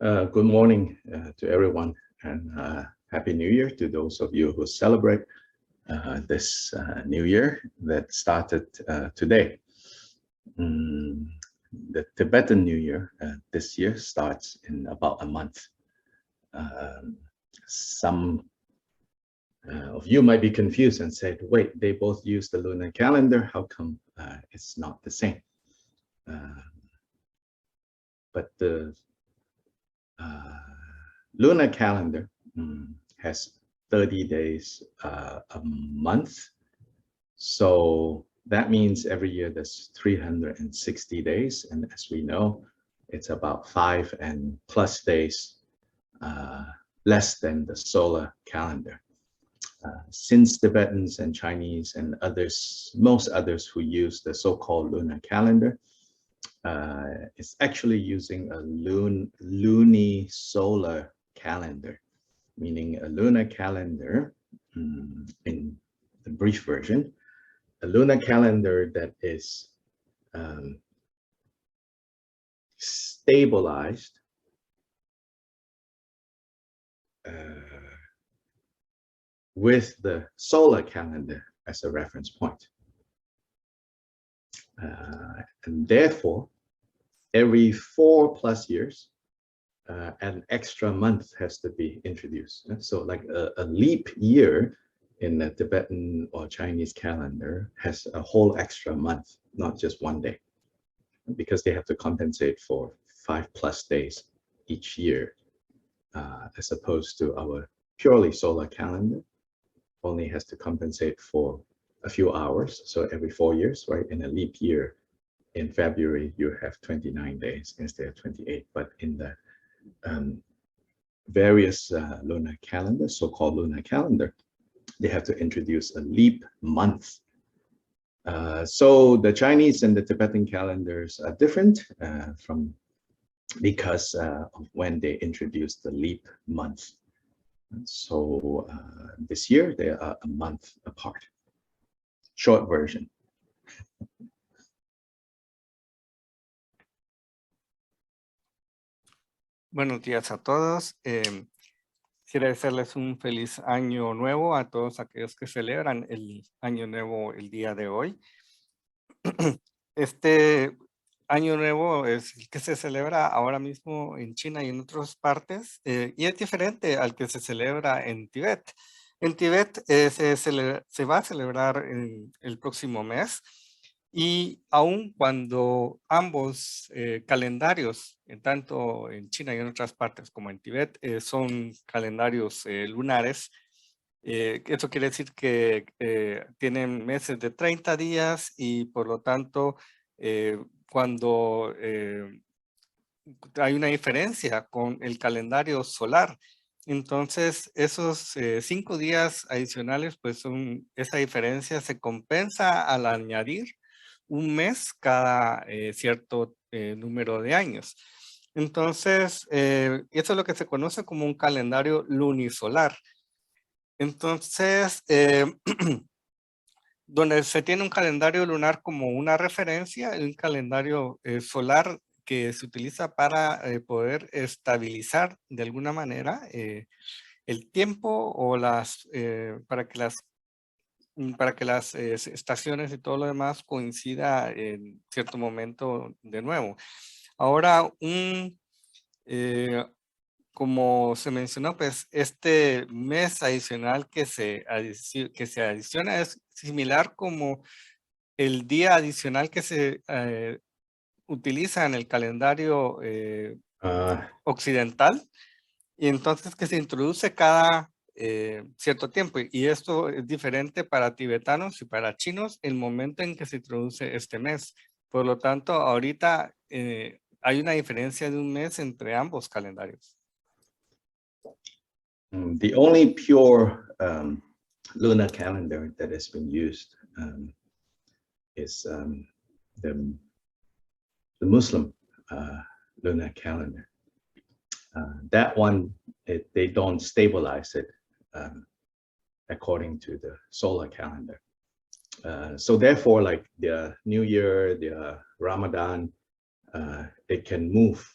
Good morning to everyone, and Happy New Year to those of you who celebrate this New Year that started today. The Tibetan New Year this year starts in about a month. Some of you might be confused and said, wait, they both use the lunar calendar. How come it's not the same? But the lunar calendar has 30 days a month. So that means every year there's 360 days. And as we know, it's about 5+ days less than the solar calendar. Since Tibetans and Chinese and others, most others who use the so-called lunar calendar, it's actually using a luni-solar calendar, meaning a lunar calendar, in the brief version, a lunar calendar that is stabilized with the solar calendar as a reference point. And therefore, every 4+ years, an extra month has to be introduced. So like a leap year in the Tibetan or Chinese calendar has a whole extra month, not just one day, because they have to compensate for 5+ days each year, as opposed to our purely solar calendar only has to compensate for a few hours. So every 4 years, right? In a leap year, in February, you have 29 days instead of 28. But in the various lunar calendars, so-called lunar calendar, they have to introduce a leap month. So the Chinese and the Tibetan calendars are different because of when they introduced the leap month. So this year, they are a month apart. Short version. Buenos días a todos. Quiero desearles un feliz año nuevo a todos aquellos que celebran el año nuevo el día de hoy. Este año nuevo es el que se celebra ahora mismo en China y en otras partes, y es diferente al que se celebra en Tibet. En Tibet se va a celebrar el próximo mes, y aun cuando ambos calendarios, tanto en China y en otras partes como en Tibet, son calendarios lunares, eso quiere decir que tienen meses de 30 días y por lo tanto cuando hay una diferencia con el calendario solar, entonces esos 5 días adicionales, pues esa diferencia se compensa al añadir un mes cada cierto número de años. Entonces, eso es lo que se conoce como un calendario lunisolar. Entonces, donde se tiene un calendario lunar como una referencia, un calendario solar que se utiliza para poder estabilizar de alguna manera el tiempo o para que las estaciones y todo lo demás coincida en cierto momento de nuevo. Ahora, como se mencionó, pues este mes adicional que se adiciona es similar como el día adicional que se utiliza en el calendario occidental, y entonces que se introduce cada cierto tiempo. Y esto es diferente para tibetanos y para chinos el momento en que se introduce este mes. Por lo tanto, ahorita hay una diferencia de un mes entre ambos calendarios. The only pure lunar calendar that has been used is the Muslim lunar calendar. That one, they don't stabilize it according to the solar calendar. So therefore, like the New Year, the Ramadan, it can move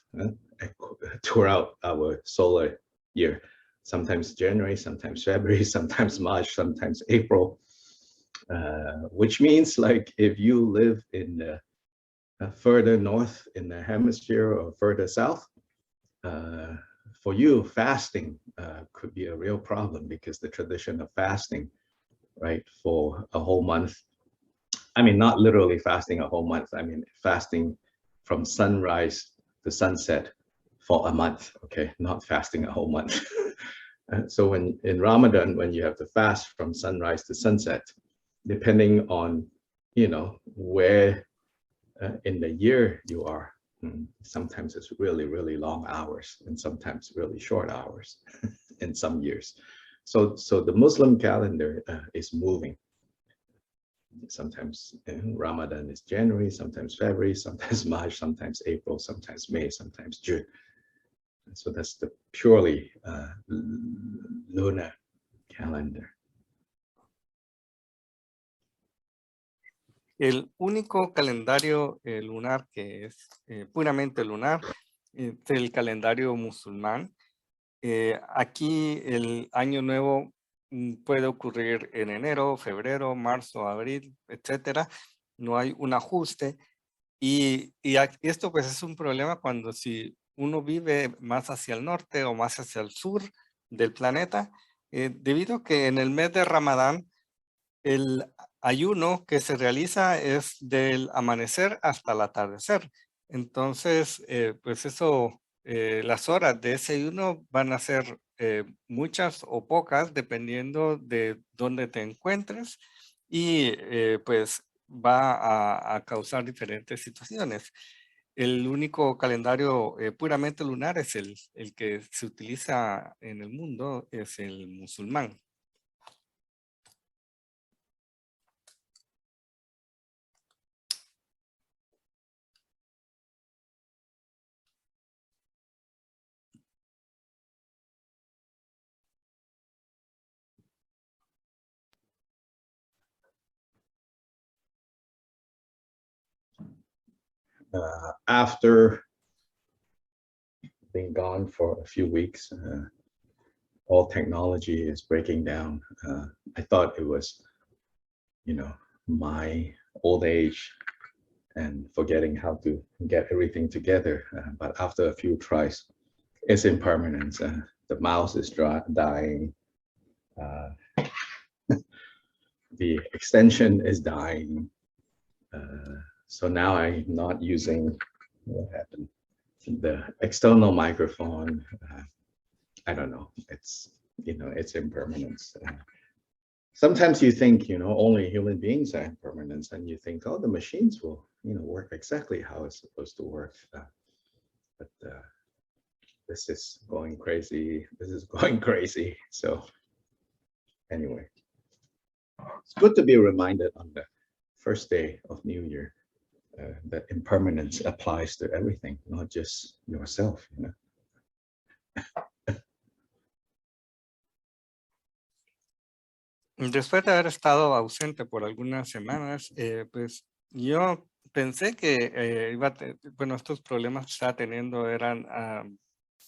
throughout our solar year. Sometimes January, sometimes February, sometimes March, sometimes April. Which means like if you live in further north in the hemisphere or further south, for you, fasting could be a real problem, because the tradition of fasting, right, for a whole month, I mean, not literally fasting a whole month, I mean, fasting from sunrise to sunset for a month, okay, not fasting a whole month. So when in Ramadan, when you have to fast from sunrise to sunset, depending on, you know, where in the year you are, sometimes it's really, really long hours, and sometimes really short hours in some years. So the Muslim calendar is moving. Sometimes Ramadan is January, sometimes February, sometimes March, sometimes April, sometimes May, sometimes June. So that's the purely lunar calendar. El único calendario lunar que es puramente lunar es el calendario musulmán. Aquí el año nuevo puede ocurrir en enero, febrero, marzo, abril, etcétera. No hay un ajuste. Y esto pues es un problema cuando si uno vive más hacia el norte o más hacia el sur del planeta, debido a que en el mes de Ramadán el ayuno que se realiza es del amanecer hasta el atardecer. Entonces, pues eso, las horas de ese ayuno van a ser muchas o pocas dependiendo de dónde te encuentres, y pues va a causar diferentes situaciones. El único calendario puramente lunar es el que se utiliza en el mundo, es el musulmán. After being gone for a few weeks, all technology is breaking down. I thought it was, you know, my old age and forgetting how to get everything together. But after a few tries, it's impermanence. The mouse is dying. The extension is dying. So now I'm not using, what happened? The external microphone. I don't know. It's, you know, it's impermanence. Sometimes you think, you know, only human beings are impermanence, and you think, oh, the machines will, you know, work exactly how it's supposed to work. But this is going crazy. This is going crazy. So anyway, it's good to be reminded on the first day of New Year that impermanence applies to everything, not just yourself, you know. Después de haber estado ausente por algunas semanas, pues yo pensé que bueno, estos problemas que estaba teniendo eran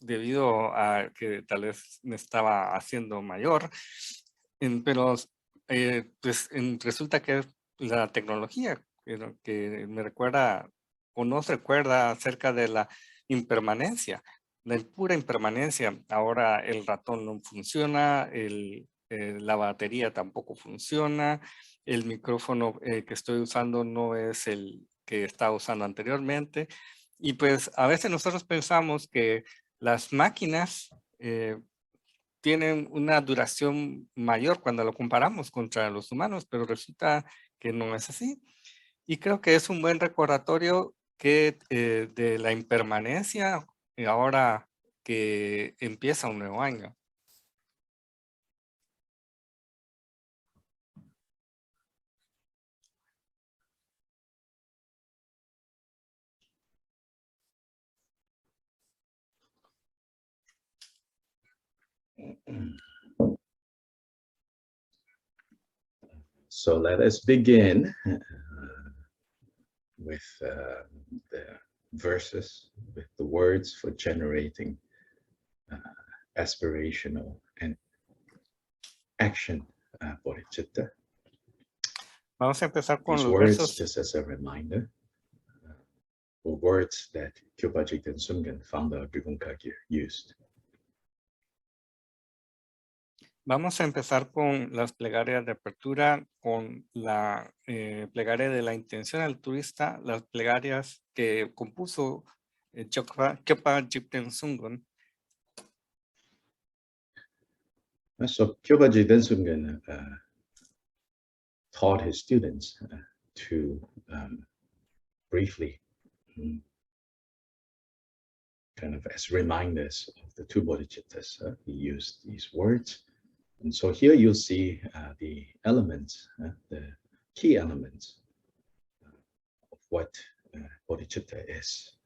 debido a que tal vez me estaba haciendo mayor, pero pues resulta que es la tecnología que me recuerda o nos recuerda acerca de la impermanencia, la pura impermanencia. Ahora el ratón no funciona, la batería tampoco funciona, el micrófono que estoy usando no es el que estaba usando anteriormente, y pues a veces nosotros pensamos que las máquinas tienen una duración mayor cuando lo comparamos contra los humanos, pero resulta que no es así. Y creo que es un buen recordatorio que de la impermanencia ahora que empieza un nuevo año. So let us begin with the verses, with the words for generating aspirational and action bodhicitta. Vamos a empezar con These los words, versos. just as a reminder, were words that Kyopa Jigten Sungen, founder of Gyugun Kagyu, used. Vamos a empezar con las plegarias de apertura, con la plegaria de la intención altruista, las plegarias que compuso Kyopa Jigten Sungen. So Kyopa Jigten Sungen taught his students to briefly, kind of as reminders of the two bodhicittas, he used these words. And so here you'll see the elements, the key elements of what bodhicitta is.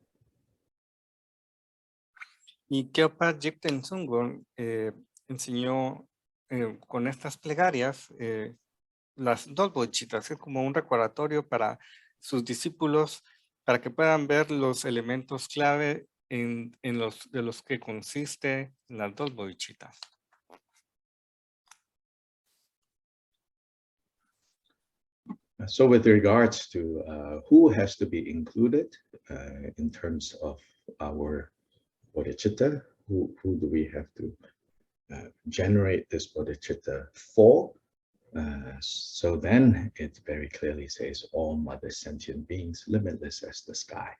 Y Kyopa Jigten Sungen enseñó con estas plegarias las dos bodhicittas, es como un recordatorio para sus discípulos, para que puedan ver los elementos clave de los que consiste las dos bodhicittas. So with regards to who has to be included in terms of our bodhicitta, who do we have to generate this bodhicitta for? So then it very clearly says all mother sentient beings, limitless as the sky.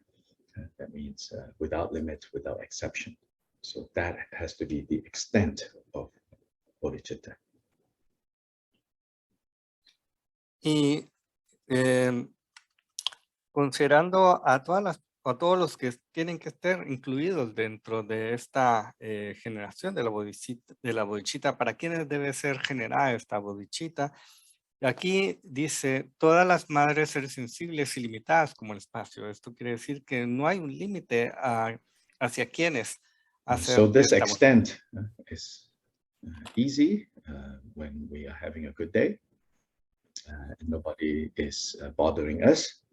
That means without limit, without exception. So that has to be the extent of bodhicitta. Y considerando a todos los que tienen que estar incluidos dentro de esta generación de la bodhicitta, para quienes debe ser generada esta bodhicitta. Aquí dice, todas las madres seres sensibles y limitadas como el espacio. Esto quiere decir que no hay un límite hacia quienes hacer. So this extent is easy when we are having a good day. And nobody is bothering us,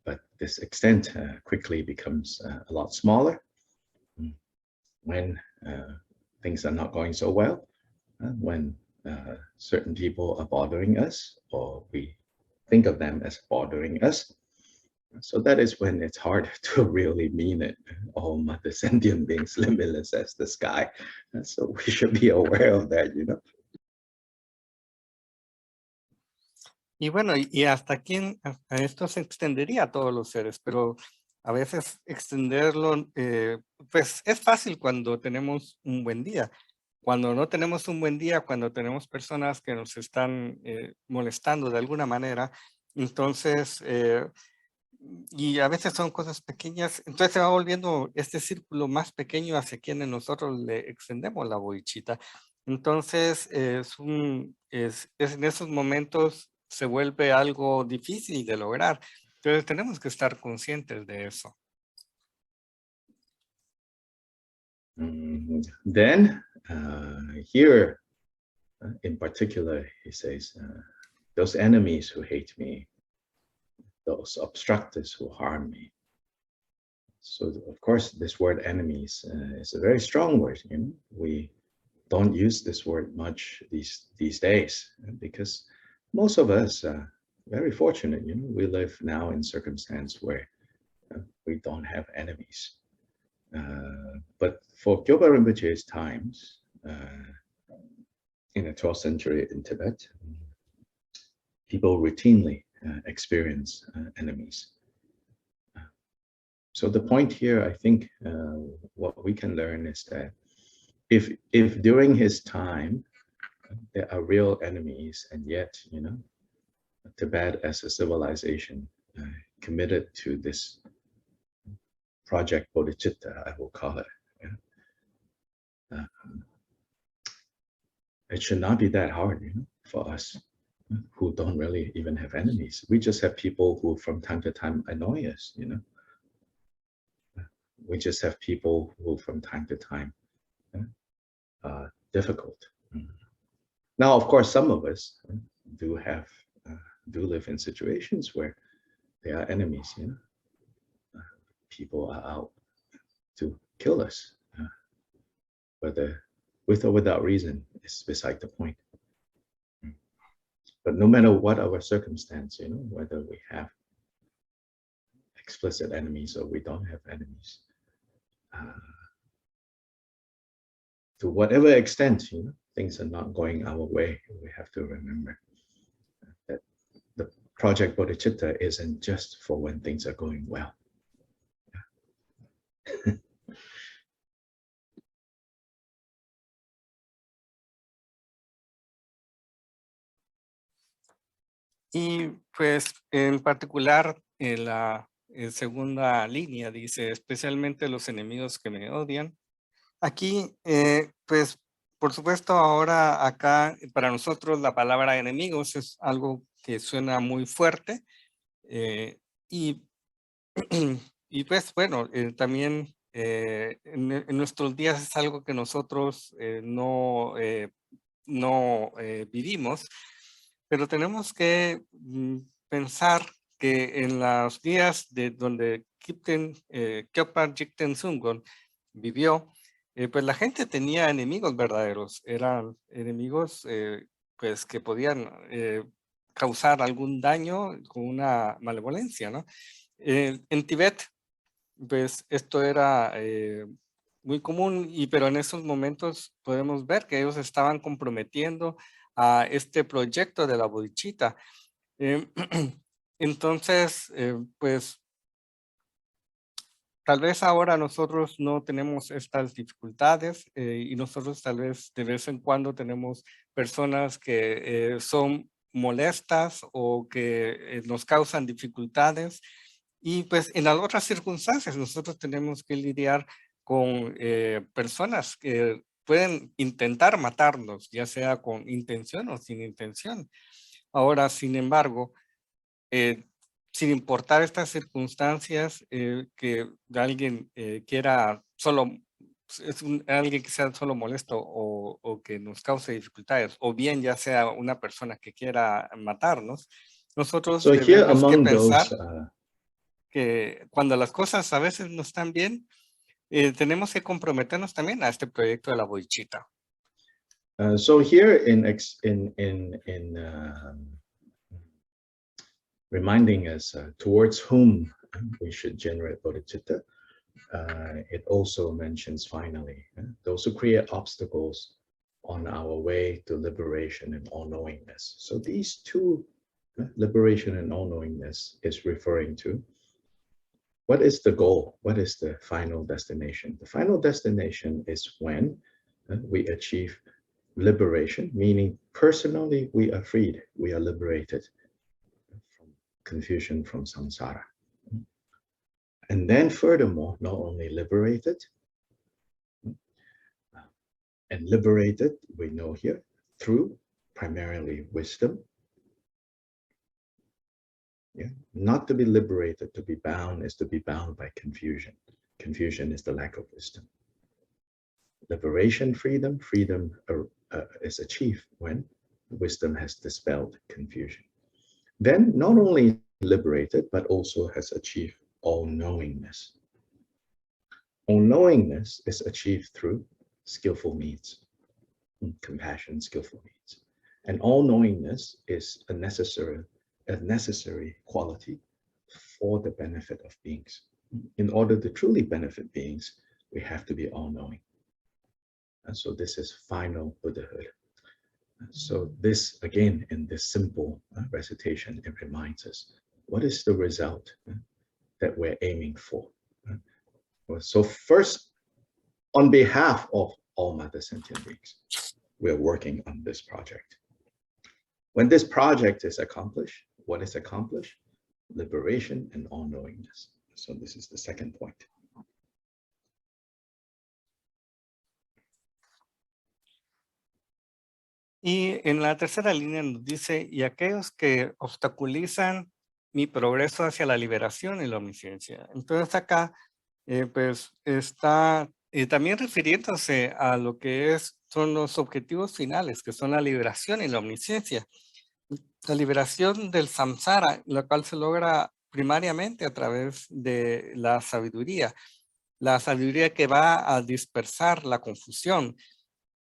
but this extent quickly becomes a lot smaller when things are not going so well, when certain people are bothering us, or we think of them as bothering us. So that is when it's hard to really mean it. All mother sentient beings, limitless as the sky. So we should be aware of that, you know. Y bueno, y hasta aquí a esto se extendería a todos los seres, pero a veces extenderlo, pues es fácil cuando tenemos un buen día. Cuando no tenemos un buen día, cuando tenemos personas que nos están molestando de alguna manera, entonces, y a veces son cosas pequeñas, entonces se va volviendo este círculo más pequeño hacia quienes nosotros le extendemos la bodhicitta. Entonces, en esos momentos se vuelve algo difícil de lograr. Entonces tenemos que estar conscientes de eso. Then here in particular, he says, those enemies who hate me, those obstructors who harm me. So of course, this word enemies is a very strong word. You know, we don't use this word much these days because most of us are very fortunate. You know, we live now in circumstance where we don't have enemies. But for Gyalpa Rinpoche's times, in the 12th century in Tibet, people routinely experience enemies. So the point here, I think, what we can learn is that if during his time there are real enemies, and yet, you know, Tibet as a civilization committed to this project Bodhicitta, I will call it. Yeah? It should not be that hard, you know, for us who don't really even have enemies. We just have people who from time to time annoy us, you know. We just have people who from time to time difficult. Now, of course, some of us do live in situations where there are enemies, you know. people are out to kill us. Whether with or without reason is beside the point. But no matter what our circumstance, whether we have explicit enemies or we don't have enemies, to whatever extent, things are not going our way, we have to remember that the project Bodhicitta isn't just for when things are going well. Y pues en particular en la segunda línea dice, especialmente los enemigos que me odian. Aquí, pues por supuesto ahora acá para nosotros la palabra enemigos es algo que suena muy fuerte y pues bueno, también en nuestros días es algo que nosotros no vivimos, pero tenemos que pensar que en los días de donde Kyopa Jikten Sungon vivió, pues la gente tenía enemigos verdaderos, eran enemigos pues que podían causar algún daño con una malevolencia, ¿no? En Tibet, pues esto era muy común, pero en esos momentos podemos ver que ellos estaban comprometiendo a este proyecto de la bodhicitta. Entonces, pues tal vez ahora nosotros no tenemos estas dificultades y nosotros tal vez en cuando tenemos personas que son molestas o que nos causan dificultades. Y pues en las otras circunstancias nosotros tenemos que lidiar con personas que pueden intentar matarnos, ya sea con intención o sin intención. Ahora, sin embargo, sin importar estas circunstancias, que alguien quiera solo, alguien que sea solo molesto o que nos cause dificultades, o bien ya sea una persona que quiera matarnos, nosotros So here tenemos que among pensar those, que cuando las cosas a veces no están bien, tenemos que comprometernos también a este proyecto de la bodhicitta. so here in reminding us towards whom we should generate bodhicitta, it also mentions finally those who create obstacles on our way to liberation and all-knowingness. So these two, liberation and all-knowingness, is referring to what is the goal? What is the final destination? The final destination is when we achieve liberation, meaning personally we are freed, we are liberated from confusion, from samsara. And then furthermore, not only liberated, and liberated, we know here, through primarily wisdom. Yeah, not to be liberated, to be bound is to be bound by confusion. Confusion is the lack of wisdom. Liberation, freedom is achieved when wisdom has dispelled confusion. Then not only liberated, but also has achieved all-knowingness. All-knowingness is achieved through skillful means, compassion, skillful means. And all-knowingness is a necessary quality for the benefit of beings. In order to truly benefit beings, we have to be all-knowing. And so this is final Buddhahood. So this, again, in this simple recitation, it reminds us, what is the result that we're aiming for? So first, on behalf of all Mother Sentient Beings, we're working on this project. When this project is accomplished, what is accomplished? Liberation and all-knowingness. So this is the second point. Y en la tercera línea nos dice, y aquellos que obstaculizan mi progreso hacia la liberación y la omnisciencia. Entonces acá, pues está también refiriéndose a lo que son los objetivos finales, que son la liberación y la omnisciencia. La liberación del samsara, la cual se logra primariamente a través de la sabiduría que va a dispersar la confusión.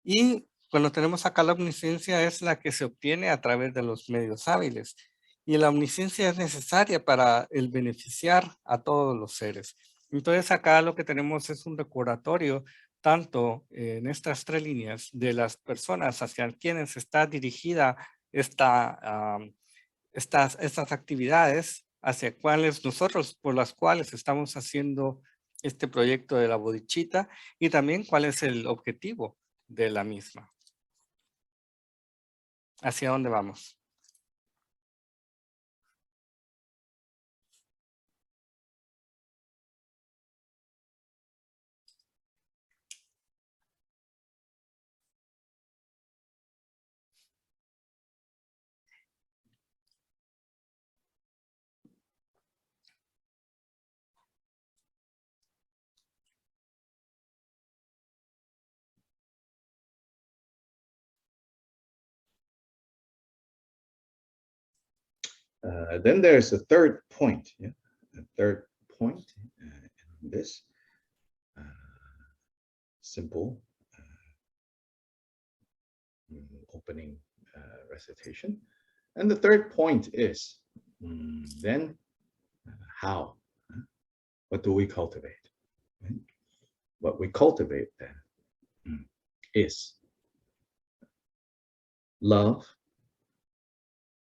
Y cuando tenemos acá la omnisciencia es la que se obtiene a través de los medios hábiles. Y la omnisciencia es necesaria para el beneficiar a todos los seres. Entonces acá lo que tenemos es un recordatorio tanto en estas tres líneas de las personas hacia quienes está dirigida estas actividades, hacia cuáles nosotros, por las cuales estamos haciendo este proyecto de la bodhicitta, y también cuál es el objetivo de la misma. ¿Hacia dónde vamos? Then there's a third point. Yeah? A third point in this simple opening recitation. And the third point is then how? What do we cultivate? Right? What we cultivate then is love,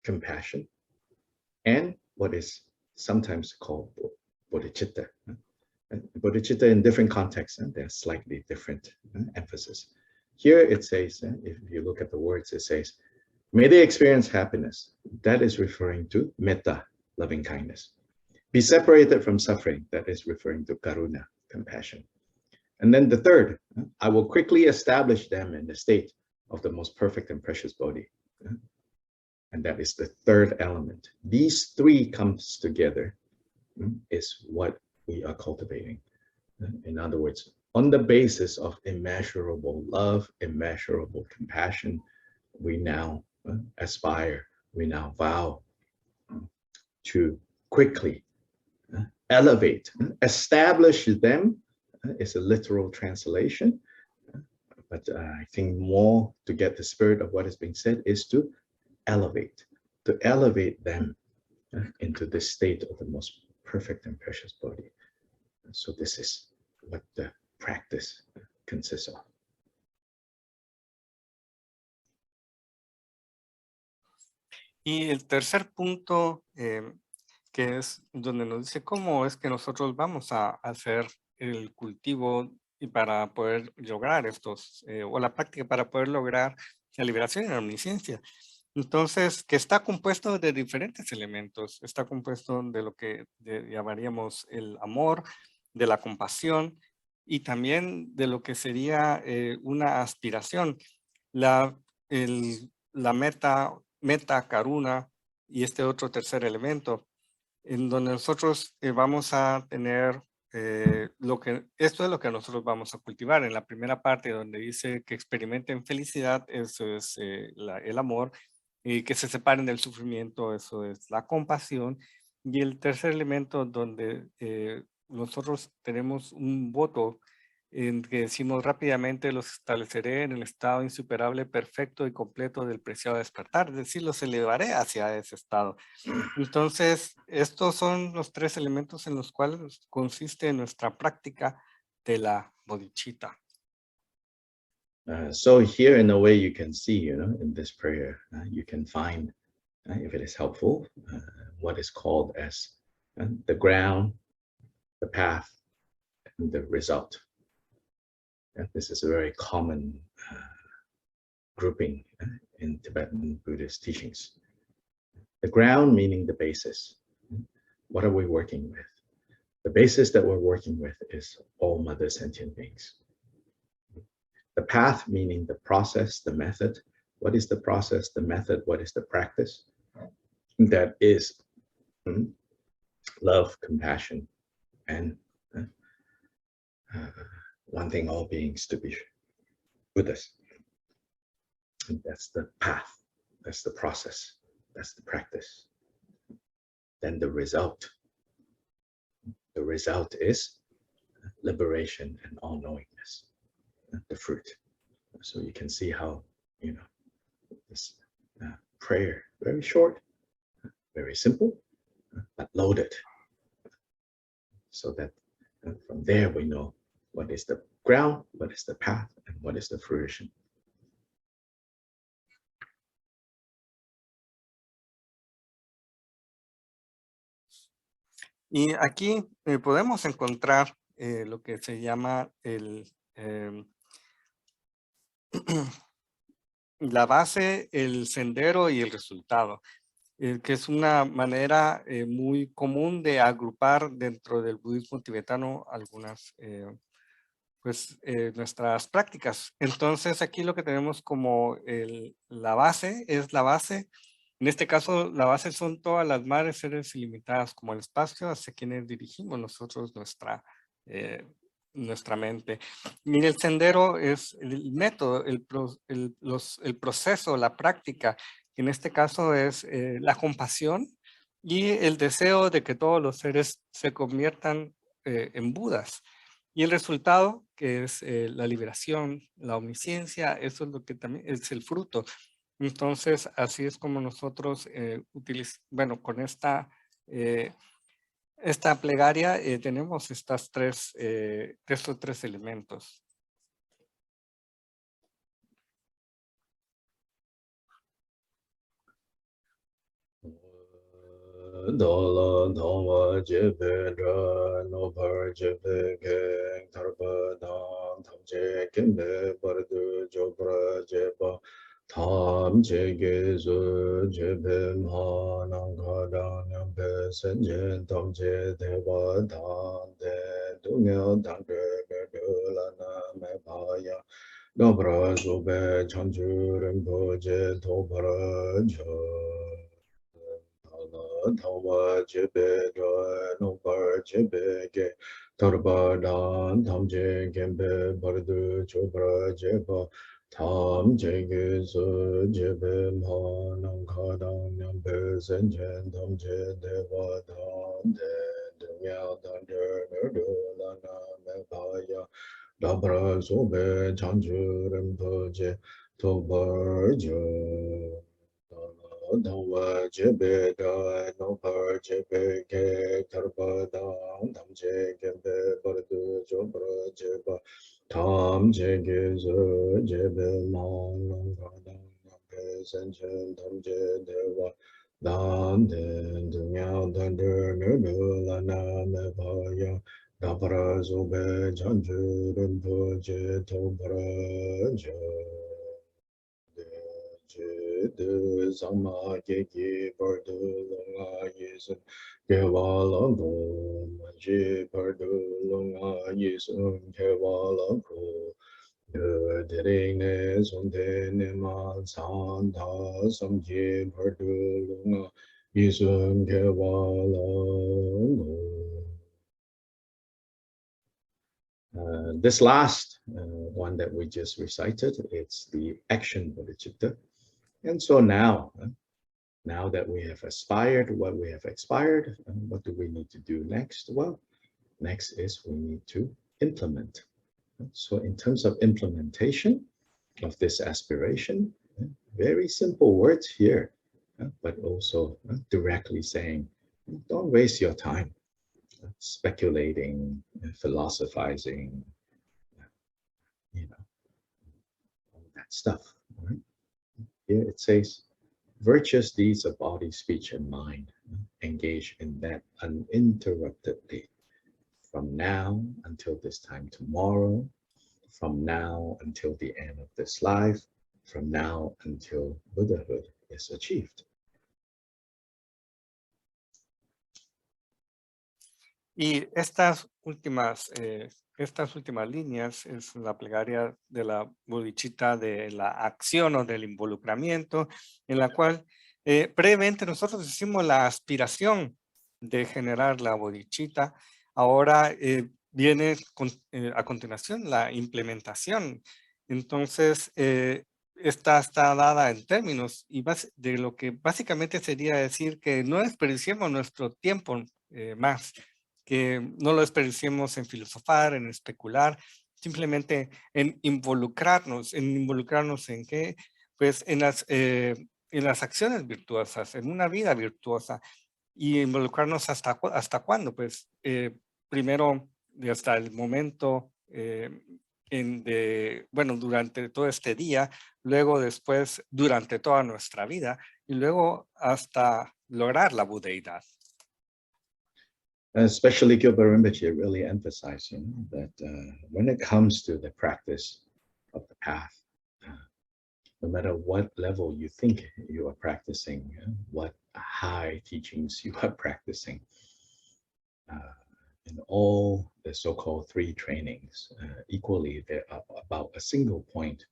compassion, and what is sometimes called bodhicitta. Bodhicitta in different contexts, and they're slightly different emphasis. Here it says, if you look at the words, it says, may they experience happiness. That is referring to metta, loving kindness. Be separated from suffering. That is referring to karuna, compassion. And then the third, I will quickly establish them in the state of the most perfect and precious bodhi. And that is the third element. These three comes together is what we are cultivating. In other words, on the basis of immeasurable love, immeasurable compassion, we now aspire, we now vow to quickly elevate, establish them is a literal translation. But I think more to get the spirit of what is being said is to elevate them into this state of the most perfect and precious body. So this is what the practice consists of. Y el tercer punto, que es donde nos dice cómo es que nosotros vamos a hacer el cultivo y para poder lograr estos, o la práctica para poder lograr la liberación y la omnisciencia. Entonces, que está compuesto de diferentes elementos. Está compuesto de lo que llamaríamos el amor, de la compasión y también de lo que sería una aspiración. La meta, karuna y este otro tercer elemento, en donde nosotros vamos a tener esto es lo que nosotros vamos a cultivar. En la primera parte donde dice que experimenten felicidad, eso es el amor, y que se separen del sufrimiento, eso es la compasión. Y el tercer elemento donde nosotros tenemos un voto en que decimos rápidamente los estableceré en el estado insuperable, perfecto y completo del preciado despertar, es decir, los elevaré hacia ese estado. Entonces, estos son los tres elementos en los cuales consiste nuestra práctica de la bodhicitta. So here, in a way, you can see, in this prayer, you can find, if it is helpful, what is called as the ground, the path, and the result. This is a very common grouping in Tibetan Buddhist teachings. The ground meaning the basis. What are we working with? The basis that we're working with is all mother sentient beings. The path meaning the process, the method. What is the process, the method? What is the practice? That is love, compassion, and wanting all beings to be Buddhas. And that's the path, that's the process, that's the practice. Then the result the result is liberation and all-knowingness, the fruit. So you can see how, this prayer, very short, very simple, but loaded. So that from there we know what is the ground, what is the path, and what is the fruition. Y aquí podemos encontrar lo que se llama la base, el sendero y el resultado, que es una manera muy común de agrupar dentro del budismo tibetano algunas nuestras prácticas. Entonces aquí lo que tenemos como la base es la base. En este caso, la base son todas las madres seres ilimitadas como el espacio hacia quienes dirigimos nosotros nuestra mente. Y el sendero es el método, el proceso, la práctica, que en este caso es la compasión y el deseo de que todos los seres se conviertan en Budas. Y el resultado, que es la liberación, la omnisciencia, eso es lo que también es el fruto. Entonces, así es como nosotros utilizamos, con esta plegaria tenemos estos tres elementos. Dola Dongwa Jebe Dra Nopar Jebe Geng Tarpa Dam Tam Je Kimbe Bardu Jobra Jeba Tam Je Ge Zu Jebe Ma Nang Ka Dang Nyam Pe Sen Je Tam Je Deva Dang De Du Myo Dang De Ge Du La Na Me Pa Ya Nopra Zube Chanju Rinpo Je Topara Jo Tawa Jebe Dra Nopar Jebe Ge Tarpa Dan Tam Je Gembe Bardu Chopra Jeba Tam Je Ge Su Jebe Ma Nang Ka Dang Nyam Pe Sen Chen Tam Je Deva Dan De Du Mya Dan De Du La Na Me Pa Ya Dabra Sobe Chanju Rinpo Je Topar Jo Dawa Jebe Da Nopar Jebe Ge Tarpa Dang Tam Je Gembe Bardu Chopra Jeba Tam Je Ge Zu Jebe Ma Nang Ka Dang Nyam Pe Sen Chen Tam Je Deva Dan Den Du Mya Dan De Nu Du La Na Me Pa Ya Dabra Zobe Chanju Rinpo Je Topra Jo De Sama Geki Bardu Lunga Yisun Kewa Lambo Manji Bardu Lunga Yisun Kewa Lambo De Dering Sonde Nima San Ta Samji Bardu Lunga Yisun Kewa Lambo. This last one that we just recited, it's the action bodhicitta. And so now that we have aspired what we have expired, what do we need to do next? Well, next is we need to implement. So in terms of implementation of this aspiration, very simple words here, but also directly saying, don't waste your time speculating, philosophizing, all that stuff. Right? Here it says, virtuous deeds of body, speech, and mind, engage in that uninterruptedly, from now until this time tomorrow, from now until the end of this life, from now until Buddhahood is achieved. Y estas últimas líneas es la plegaria de la bodhicitta de la acción o del involucramiento, en la cual previamente nosotros hicimos la aspiración de generar la bodhicitta. Ahora viene a continuación la implementación. Entonces, esta está dada en términos de lo que básicamente sería decir que no desperdiciemos nuestro tiempo más. que no lo desperdiciemos en filosofar, en especular, simplemente en involucrarnos en qué, pues en las acciones virtuosas, en una vida virtuosa, y involucrarnos hasta cuándo, pues primero hasta el momento bueno, durante todo este día, luego después durante toda nuestra vida y luego hasta lograr la budeidad. Especially Gilbert Rinpoche really emphasizing that when it comes to the practice of the path, no matter what level you think you are practicing, what high teachings you are practicing, in all the so-called 3 trainings, equally they're about a single point,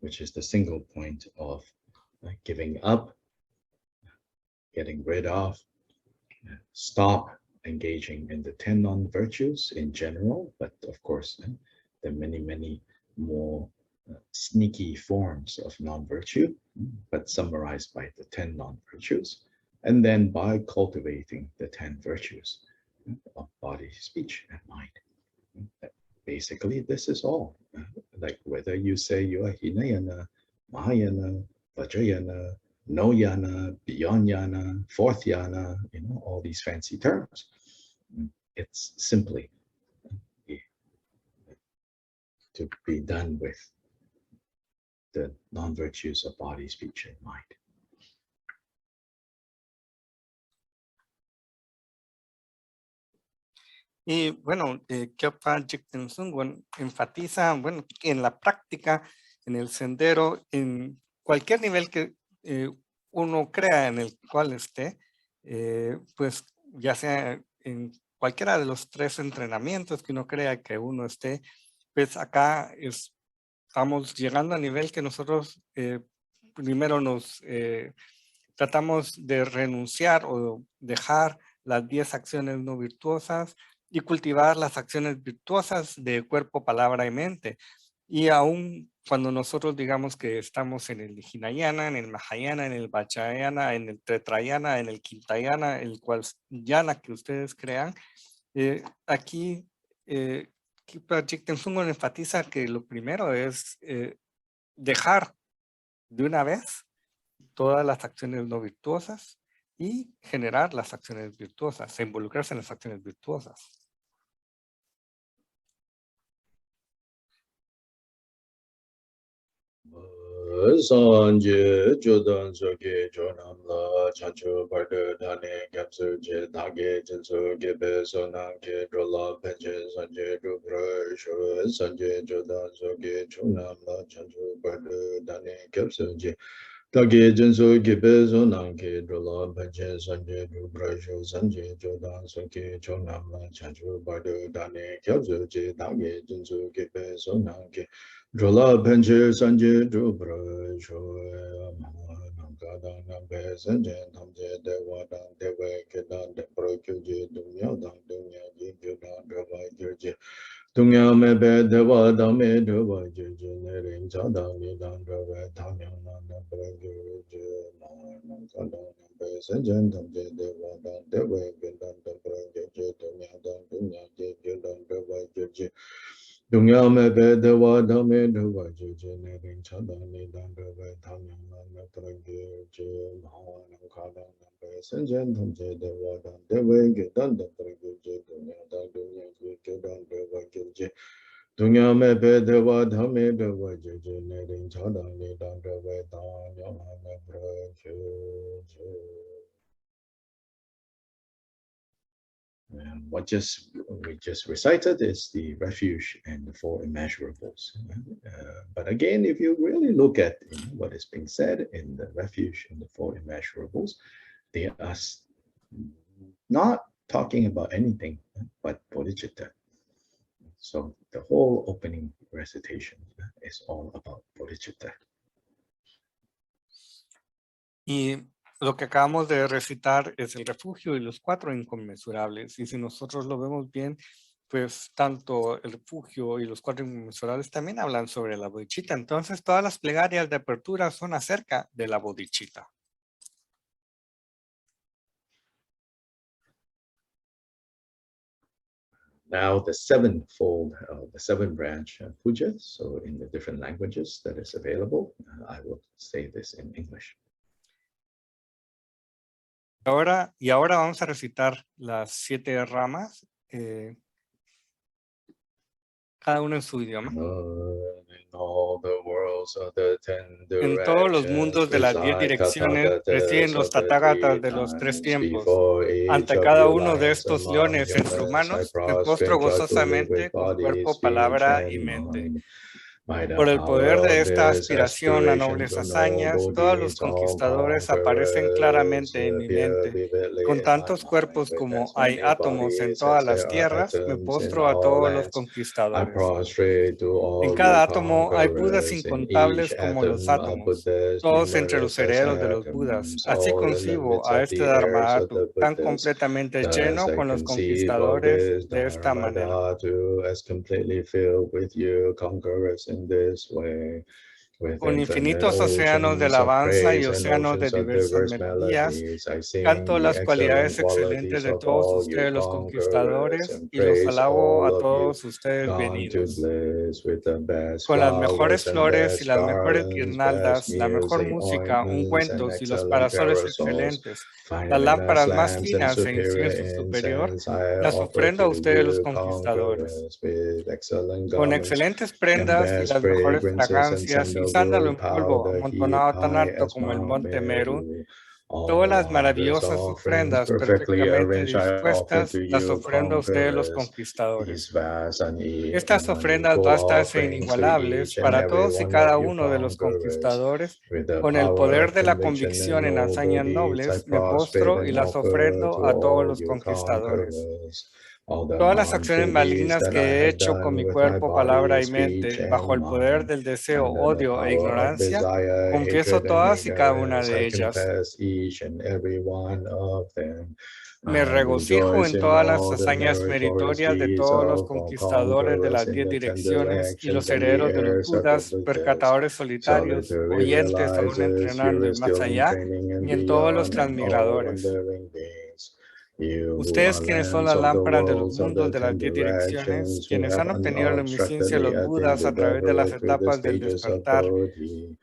which is the single point of giving up, getting rid of, stop engaging in the 10 non-virtues in general, but of course, there are many, many more sneaky forms of non-virtue, but summarized by the 10 non-virtues, and then by cultivating the 10 virtues of body, speech, and mind. Basically, this is all. Like whether you say you are Hinayana, Mahayana, Vajrayana, no yana, beyond yana, fourth yana, all these fancy terms. It's simply to be done with the non-virtues of body, speech, and mind. Y bueno, Kyopa Jigten Sungwon enfatiza, bueno, en la práctica, en el sendero, en cualquier nivel que uno crea en el cual esté, pues ya sea en cualquiera de los 3 entrenamientos que uno crea que uno esté, pues acá estamos llegando a nivel que nosotros primero nos tratamos de renunciar o dejar las 10 acciones no virtuosas y cultivar las acciones virtuosas de cuerpo, palabra y mente. Y aún cuando nosotros digamos que estamos en el Hinayana, en el Mahayana, en el Vajrayana, en el Tetrayana, en el Quintayana, el cual yana que ustedes crean, aquí Kipa Jigten Sungwon enfatiza que lo primero es dejar de una vez todas las acciones no virtuosas y generar las acciones virtuosas, involucrarse en las acciones virtuosas. Sanje Jodan Soke Jonam La Chacho Bardo Dane Gapsu Je Dage Jinsu Gebe Sonanke Drola Penche Sanje Dubra Sho Sanje Jodan Soke Jonam La Chacho Bardo Dane Gapsu Je Dage Jinsu Gebe Sonanke Drola Penche Sanje Dubra Sho Sanje Jodan Soke Jonam La Chacho Bardo Dane Gapsu Je Dage Jinsu Gebe Sonanke Drola Penche Sanje Dubra Shoya Nankada Nambe Sanje Namje Dewa Dan Dewe Kedan Depro Kyuji Dunya Dan Dunya Jikyu Dan Deva Kyuji Dunya Mebe Dewa Dame Dewa Jiji Nerin Chada Nidan Dewe Tanyang Nanda Kyuji Nankada Nambe Sanje Namje Dewa Dan Dewe Kedan Depro Kyuji Dunya Dan Dunya Jikyu Dan Deva Kyuji Dunya Mebe Dewa Dame Dewa Jiji Nerin Chada Nidan Dewe Tanyang Nanda Kyuji Nankada Nambe Sanje Namje Dewa Dan Dewe Kedan Depro Kyuji Dunya Dan Dunya Jikyu Dan Deva Kyuji Dunya Mebe Dewa Dame Dewa Jiji Nerin Chada Nidan Dewe Tanyang Nanda Kyuji. What we just recited is the refuge and the 4 immeasurables. But again, if you really look at what is being said in the refuge and the 4 immeasurables, they are not talking about anything but bodhicitta. So the whole opening recitation is all about bodhicitta. Y lo que acabamos de recitar es el refugio y los 4 inconmensurables. Y si nosotros lo vemos bien, pues tanto el refugio y los 4 inconmensurables también hablan sobre la bodhicitta. Entonces todas las plegarias de apertura son acerca de la bodhicitta. Now the sevenfold, the seven branch puja, so in the different languages that is available, I will say this in English. Ahora vamos a recitar las 7 ramas, cada uno en su idioma. En todos los mundos de las 10 direcciones residen los tathagatas de los 3 tiempos. Ante cada uno de estos leones entre humanos, me postro gozosamente con cuerpo, palabra y mente. Por el poder de esta aspiración a nobles hazañas, todos los conquistadores aparecen claramente en mi mente. Con tantos cuerpos como hay átomos en todas las tierras, me postro a todos los conquistadores. En cada átomo hay Budas incontables como los átomos, todos entre los herederos de los Budas. Así concibo a este Dharmadhatu, tan completamente lleno con los conquistadores de esta manera. Con infinitos océanos de alabanza y océanos de diversas melodías, canto las cualidades excelentes de todos ustedes los conquistadores y los alabo a todos ustedes venidos. Con las mejores flores y las mejores guirnaldas, la mejor música, ungüentos y los parasoles excelentes, las lámparas más finas e incienso superior, las ofrendo a ustedes los conquistadores. Con excelentes prendas y las mejores fragancias y sándalo en polvo amontonado tan alto como el monte Meru, todas las maravillosas ofrendas perfectamente dispuestas las ofrendo a ustedes los conquistadores. Estas ofrendas vastas e inigualables para todos y cada uno de los conquistadores, con el poder de la convicción en hazañas nobles, me postro y las ofrendo a todos los conquistadores. Todas las acciones malignas que he hecho con mi cuerpo, palabra y mente, bajo el poder del deseo, odio e ignorancia, confieso todas y cada una de ellas. Me regocijo en todas las hazañas meritorias de todos los conquistadores de las 10 direcciones y los herederos de los Budas, percatadores solitarios, oyentes aún entrenando y más allá, y en todos los transmigradores. Ustedes quienes son las lámparas de los mundos de las 10 direcciones, quienes han obtenido la omnisciencia de los Budas a través de las etapas del despertar.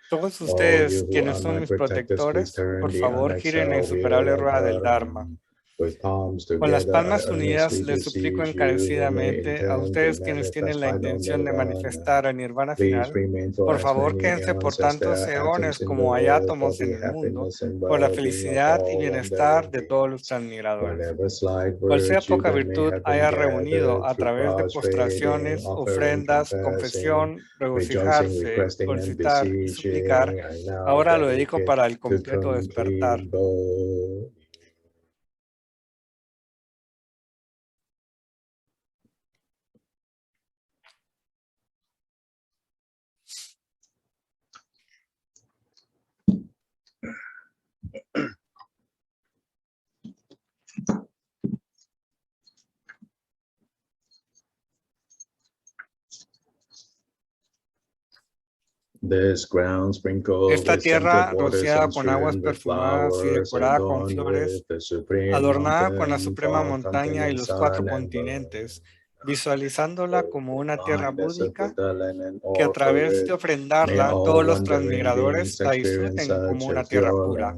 Todos ustedes quienes son mis protectores, por favor giren la insuperable rueda del Dharma. Con las palmas unidas les suplico encarecidamente a ustedes quienes tienen la intención de manifestar el nirvana final, por favor quédense por tantos eones como hay átomos en el mundo, por la felicidad y bienestar de todos los transmigradores. Cual sea poca virtud haya reunido a través de postraciones, ofrendas, confesión, regocijarse, solicitar y suplicar, ahora lo dedico para el completo despertar. Esta tierra rociada con aguas perfumadas y decorada con flores, adornada con la suprema montaña y los 4 continentes, visualizándola como una tierra búdica, que a través de ofrendarla todos los transmigradores la disfruten como una tierra pura.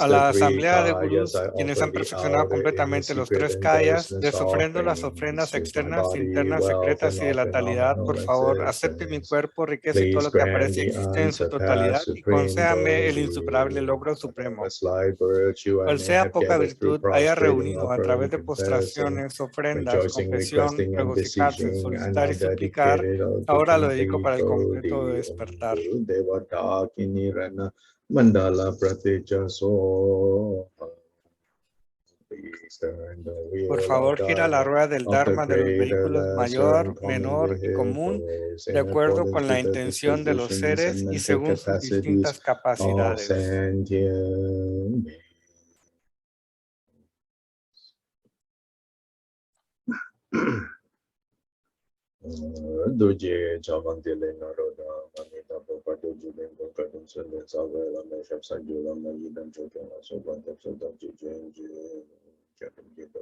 A la asamblea de gurús, quienes han perfeccionado completamente los 3 kayas, les ofrendo las ofrendas externas, internas, secretas y de la talidad. Por favor, acepte mi cuerpo, riqueza y todo lo que aparece y existe en su totalidad, y concédame el insuperable logro supremo. Cual sea poca virtud haya reunido a través de postraciones, ofrendas, confesión, regocijarse, solicitar y suplicar, ahora lo dedico para el completo despertar. Mandala Pratijaso. Por favor, gira la rueda del Dharma de los vehículos mayor, menor y común, de acuerdo con la intención de los seres y según sus distintas capacidades. Duje Chavantile Naroda, Manita Bopa Dujulin Bokadum Sele Savela Meshap Sajula Mayidam Chokana Soban Tepsoda Jijin Jidam Gita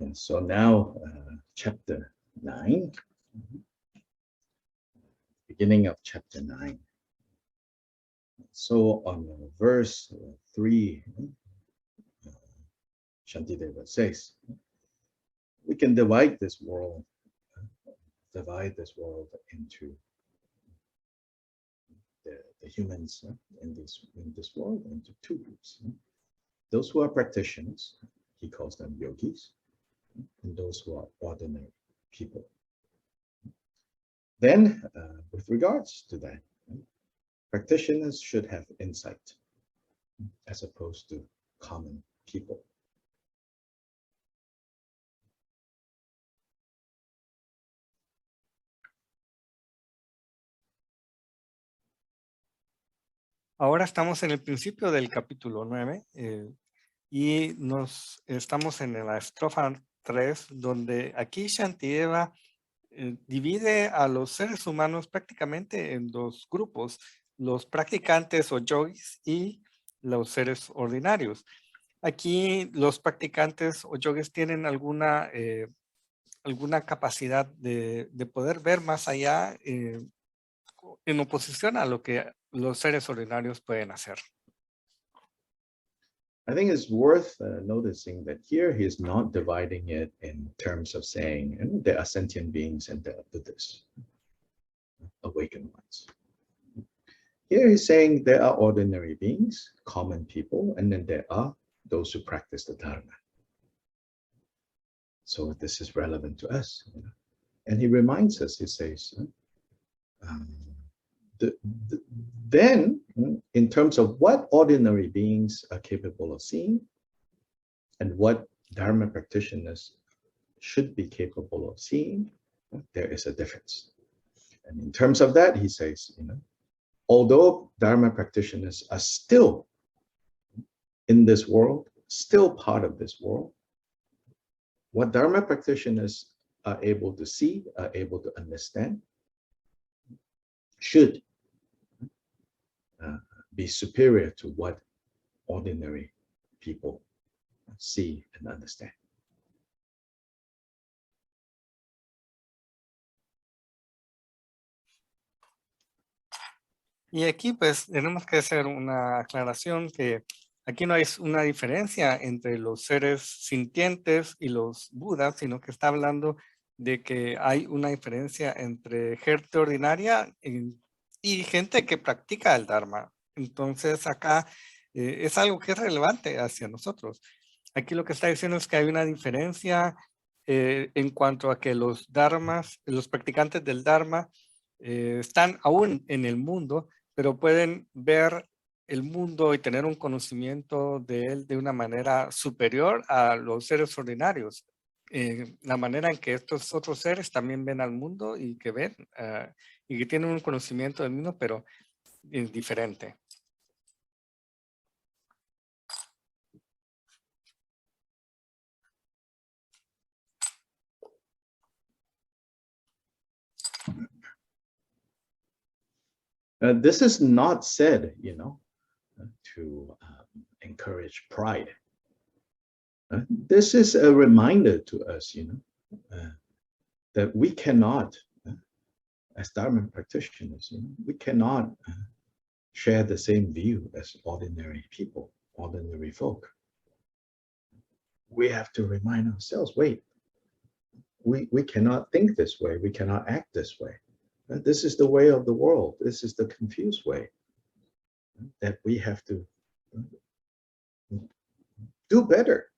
And so now, chapter 9, beginning of chapter 9. So on verse 3, Shantideva says, we can divide this world into the humans in this world into two groups. Those who are practitioners, he calls them yogis, and those who are ordinary people. Then, with regards to that, practitioners should have insight as opposed to common people. Ahora estamos en el principio del capítulo 9 y estamos en la estrofa 3, donde aquí Shantideva divide a los seres humanos prácticamente en dos grupos, los practicantes o yogis y los seres ordinarios. Aquí los practicantes o yogis tienen alguna capacidad de poder ver más allá en oposición a lo que los seres ordinarios pueden hacer. I think it's worth noticing that here he is not dividing it in terms of saying there are sentient beings and there are Buddhists, awakened ones. Here he's saying there are ordinary beings, common people, and then there are those who practice the Dharma. So this is relevant to us. And he reminds us, he says, then in terms of what ordinary beings are capable of seeing and what Dharma practitioners should be capable of seeing, there is a difference. And in terms of that, he says, although Dharma practitioners are still in this world, still part of this world, what Dharma practitioners are able to see, are able to understand, should be superior to what ordinary people see and understand. Y aquí pues tenemos que hacer una aclaración que aquí no hay una diferencia entre los seres sintientes y los budas, sino que está hablando de que hay una diferencia entre gente ordinaria y gente que practica el Dharma. Entonces acá es algo que es relevante hacia nosotros. Aquí lo que está diciendo es que hay una diferencia en cuanto a que los practicantes del Dharma están aún en el mundo, pero pueden ver el mundo y tener un conocimiento de él de una manera superior a los seres ordinarios. La manera en que estos otros seres también ven al mundo y que ven y que tienen un conocimiento del mundo, pero diferente. This is not said, to encourage pride. This is a reminder to us, that we cannot as Dharma practitioners, we cannot share the same view as ordinary people, ordinary folk. We have to remind ourselves, wait, we cannot think this way, we cannot act this way. This is the way of the world. This is the confused way that we have to do better.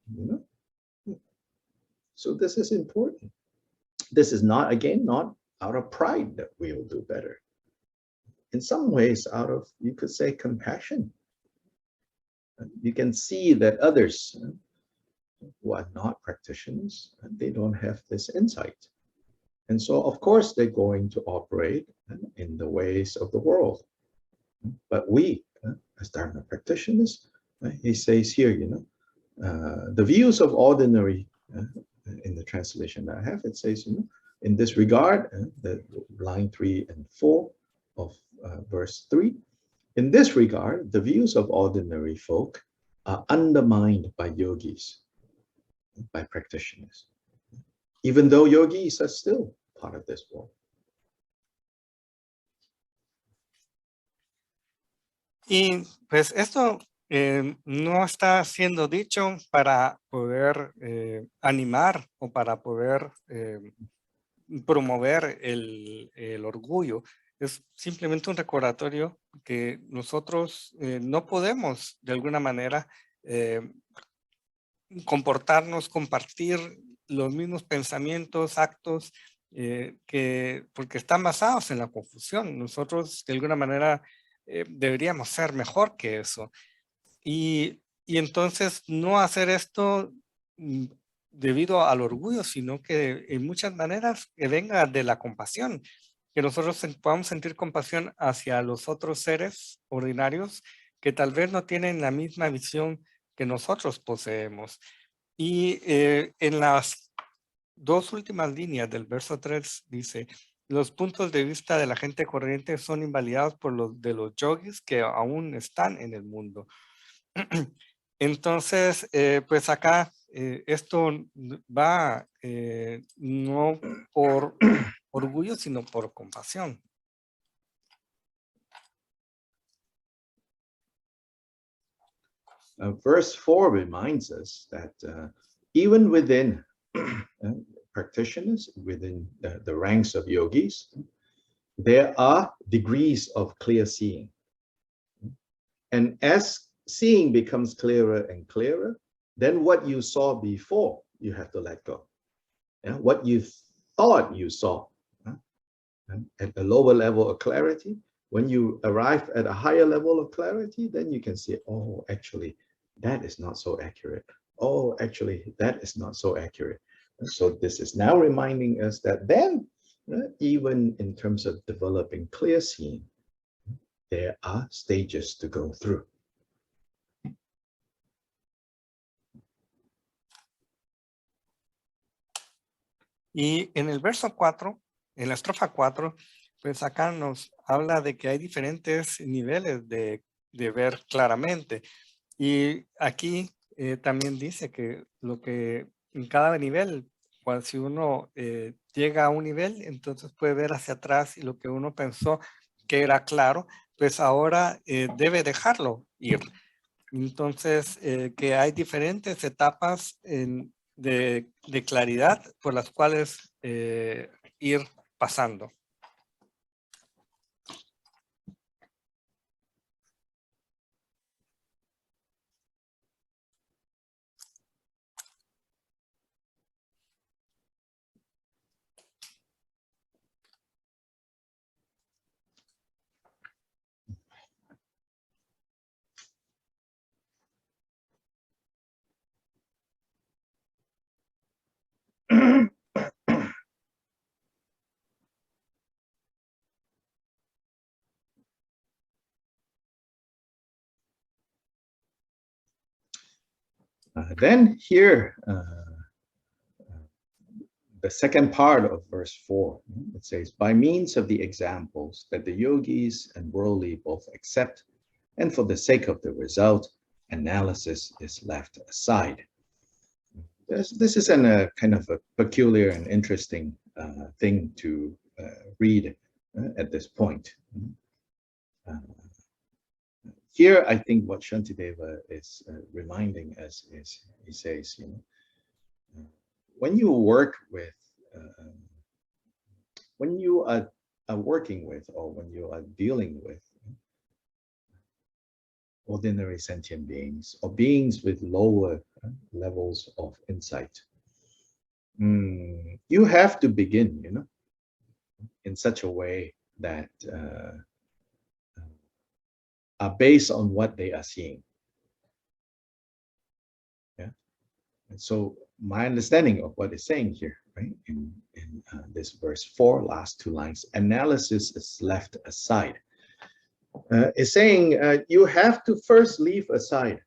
So this is important. This is not, again, not out of pride that we will do better. In some ways, out of, you could say, compassion. You can see that others who are not practitioners, they don't have this insight. And so, of course, they're going to operate in the ways of the world. But we, as Dharma practitioners, he says here, the views of ordinary, in the translation that I have, it says, in this regard, the line 3 and 4 of verse 3, in this regard, the views of ordinary folk are undermined by yogis, by practitioners, even though yogis are still part of this world. Y pues esto no está siendo dicho para poder animar o para poder promover el orgullo. Es simplemente un recordatorio que nosotros no podemos de alguna manera comportarnos, compartir los mismos pensamientos, actos, porque están basados en la confusión. Nosotros de alguna manera deberíamos ser mejor que eso. Y entonces no hacer esto debido al orgullo, sino que en muchas maneras que venga de la compasión, que nosotros podamos sentir compasión hacia los otros seres ordinarios que tal vez no tienen la misma visión que nosotros poseemos. Y en las dos últimas líneas del verso 3 dice, los puntos de vista de la gente corriente son invalidados por los de los yogis que aún están en el mundo. Entonces, pues acá esto va no por orgullo, sino por compasión. Verse 4 reminds us that even within practitioners, within the ranks of yogis, there are degrees of clear seeing. And as seeing becomes clearer and clearer, then what you saw before, you have to let go. What you thought you saw at a lower level of clarity, when you arrive at a higher level of clarity, then you can see, oh, actually, that is not so accurate. Oh, actually, that is not so accurate. And so this is now reminding us that then, even in terms of developing clear seeing, there are stages to go through. Y en el verso 4, en la estrofa 4, pues acá nos habla de que hay diferentes niveles de ver claramente. Y aquí también dice que lo que en cada nivel, si uno llega a un nivel, entonces puede ver hacia atrás y lo que uno pensó que era claro, pues ahora debe dejarlo ir. Entonces, que hay diferentes etapas de claridad por las cuales ir pasando. Then here, the second part of verse 4, it says, by means of the examples that the yogis and worldly both accept, and for the sake of the result, analysis is left aside. This is a kind of a peculiar and interesting thing to read at this point. Here, I think what Shantideva is reminding us is, he says, when you work with, when you are working with, or when you are dealing with ordinary sentient beings, or beings with lower levels of insight, you have to begin, in such a way that are based on what they are seeing. Yeah. And so my understanding of what it's saying here, right, in this verse 4, last two lines, analysis is left aside. It's saying you have to first leave aside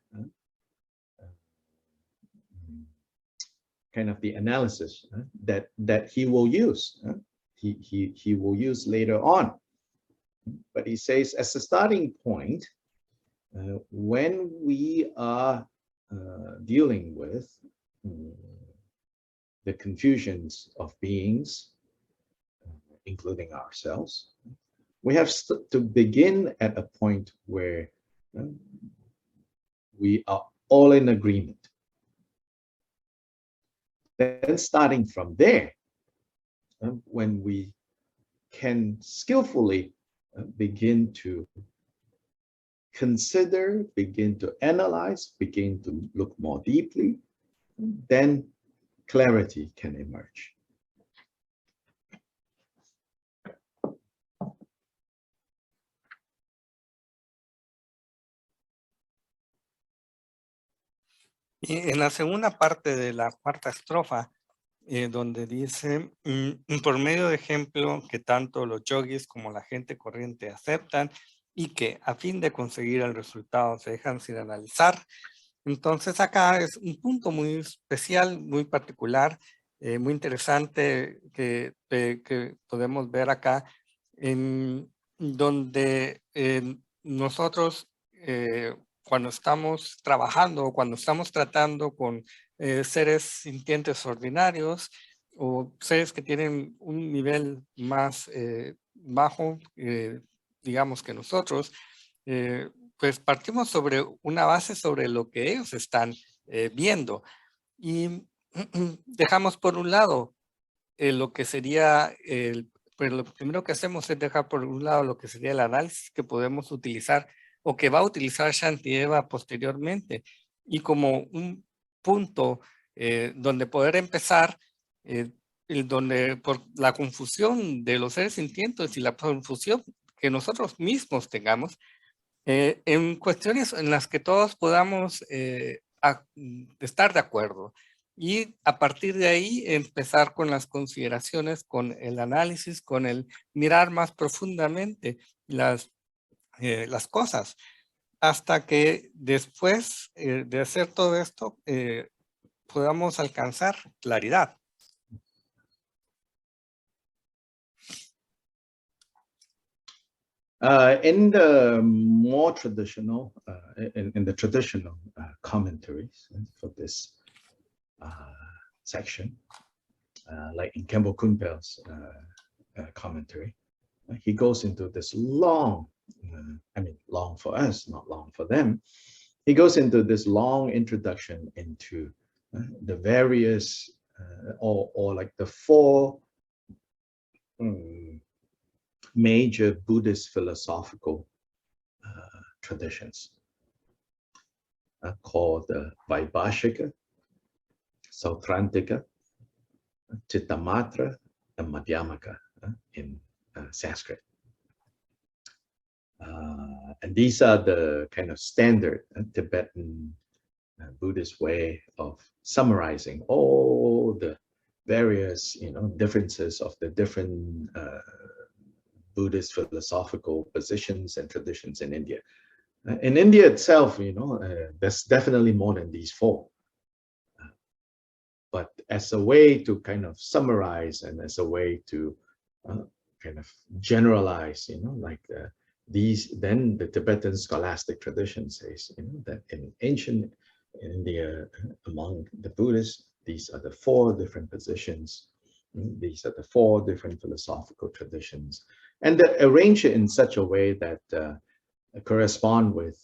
kind of the analysis that he will use. He will use later on. But he says, as a starting point, when we are dealing with the confusions of beings, including ourselves, we have to begin at a point where we are all in agreement. Then starting from there, when we can skillfully begin to consider, begin to analyze, begin to look more deeply, then clarity can emerge. Y en la segunda parte de la cuarta estrofa, donde dice, por medio de ejemplo que tanto los yogis como la gente corriente aceptan y que a fin de conseguir el resultado se dejan sin analizar. Entonces acá es un punto muy especial, muy particular, muy interesante que podemos ver acá, en donde nosotros cuando estamos trabajando o cuando estamos tratando con seres sintientes ordinarios o seres que tienen un nivel más bajo, digamos, que nosotros, pues partimos sobre una base sobre lo que ellos están viendo y dejamos por un lado lo que sería pues lo primero que hacemos es dejar por un lado lo que sería el análisis que podemos utilizar o que va a utilizar Shantideva posteriormente, y como un punto donde poder empezar, donde por la confusión de los seres sintientes y la confusión que nosotros mismos tengamos, en cuestiones en las que todos podamos estar de acuerdo. Y a partir de ahí empezar con las consideraciones, con el análisis, con el mirar más profundamente las cosas, hasta que después de hacer todo esto podamos alcanzar claridad. In the more traditional, in the traditional commentaries for this section, like in Kempo Kunpel's commentary, he goes into this long, I mean, long for us, not long for them. He goes into this long introduction into the various, or like the four major Buddhist philosophical traditions called Vaibhashika, Sautrantika, Chittamatra, and Madhyamaka in Sanskrit. And these are the kind of standard Tibetan Buddhist way of summarizing all the various, differences of the different Buddhist philosophical positions and traditions in India. In India itself, there's definitely more than these four. But as a way to kind of summarize and as a way to kind of generalize, like then the Tibetan scholastic tradition says, that in ancient India, among the Buddhists, these are the four different positions. These are the four different philosophical traditions. and they arrange it in such a way that correspond with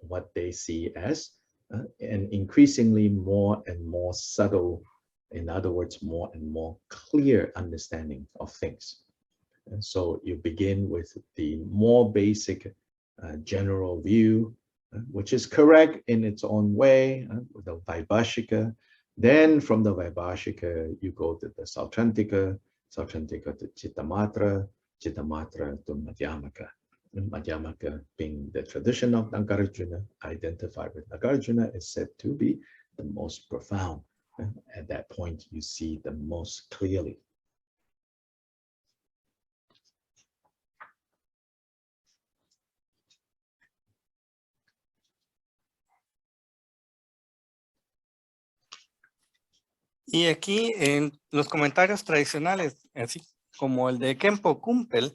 what they see as an increasingly more and more subtle, in other words, more and more clear understanding of things. And so you begin with the more basic general view, which is correct in its own way, with the Vaibhashika. Then from the Vaibhashika, you go to the Sautrantika, Sautrantika to Chittamatra, Chittamatra to Madhyamaka. And Madhyamaka, being the tradition of Nagarjuna, identified with Nagarjuna, is said to be the most profound. At that point, you see the most clearly. Y aquí en los comentarios tradicionales, así como el de Khenpo Kumpel,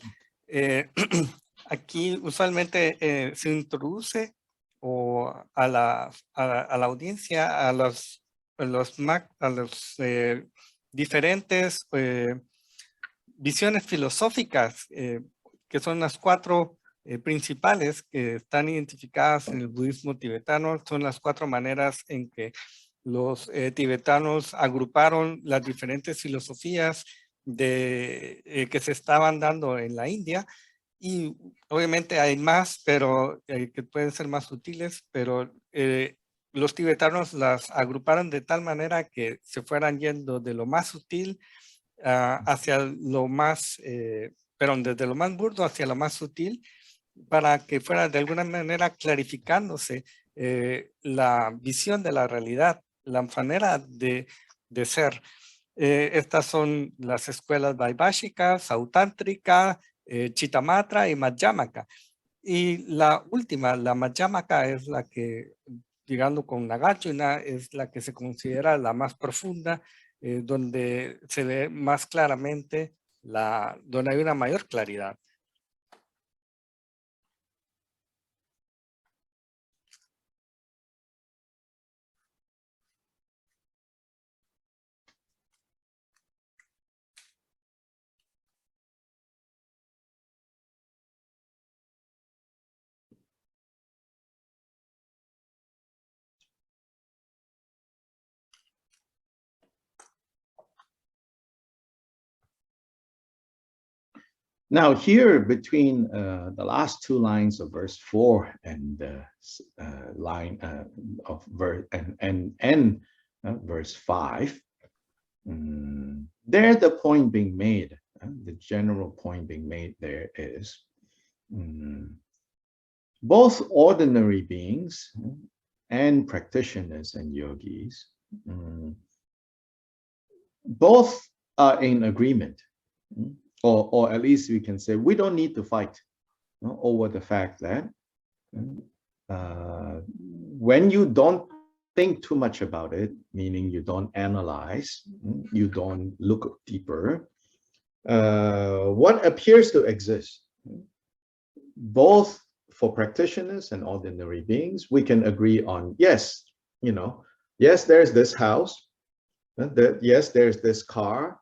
aquí usualmente se introduce a la audiencia a los diferentes visiones filosóficas, que son las cuatro principales que están identificadas en el budismo tibetano. Son las cuatro maneras en que los tibetanos agruparon las diferentes filosofías que se estaban dando en la India, y obviamente hay más, pero que pueden ser más sutiles, pero los tibetanos las agruparon de tal manera que se fueran yendo de lo más sutil hacia lo más, perdón, desde lo más burdo hacia lo más sutil, para que fuera de alguna manera clarificándose la visión de la realidad, la manera de ser. Estas son las escuelas vaibhashika, sautántrica, Chittamatra y Madhyamaka. Y la última, la Madhyamaka, es la que, llegando con Nagarjuna, es la que se considera la más profunda, donde se ve más claramente, donde hay una mayor claridad. Now here, between the last two lines of verse 4 and the line of verse and verse 5, there the point being made, the general point being made there is both ordinary beings and practitioners and yogis, both are in agreement. Or at least we can say we don't need to fight over the fact that when you don't think too much about it, meaning you don't analyze, you don't look deeper, what appears to exist, both for practitioners and ordinary beings, we can agree on, yes, yes, there's this house, yes, there's this car,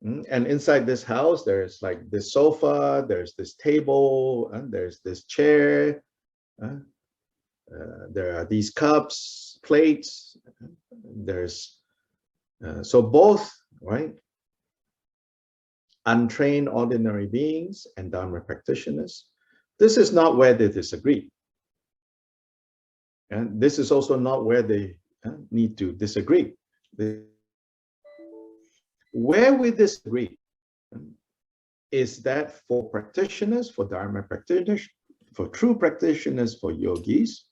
and inside this house, there's like this sofa, there's this table, and there's this chair. There are these cups, plates. There's so both, right? Untrained ordinary beings and Dharma practitioners. This is not where they disagree. And this is also not where they need to disagree. Where we disagree is that for practitioners, for Dharma practitioners, for true practitioners, for yogis,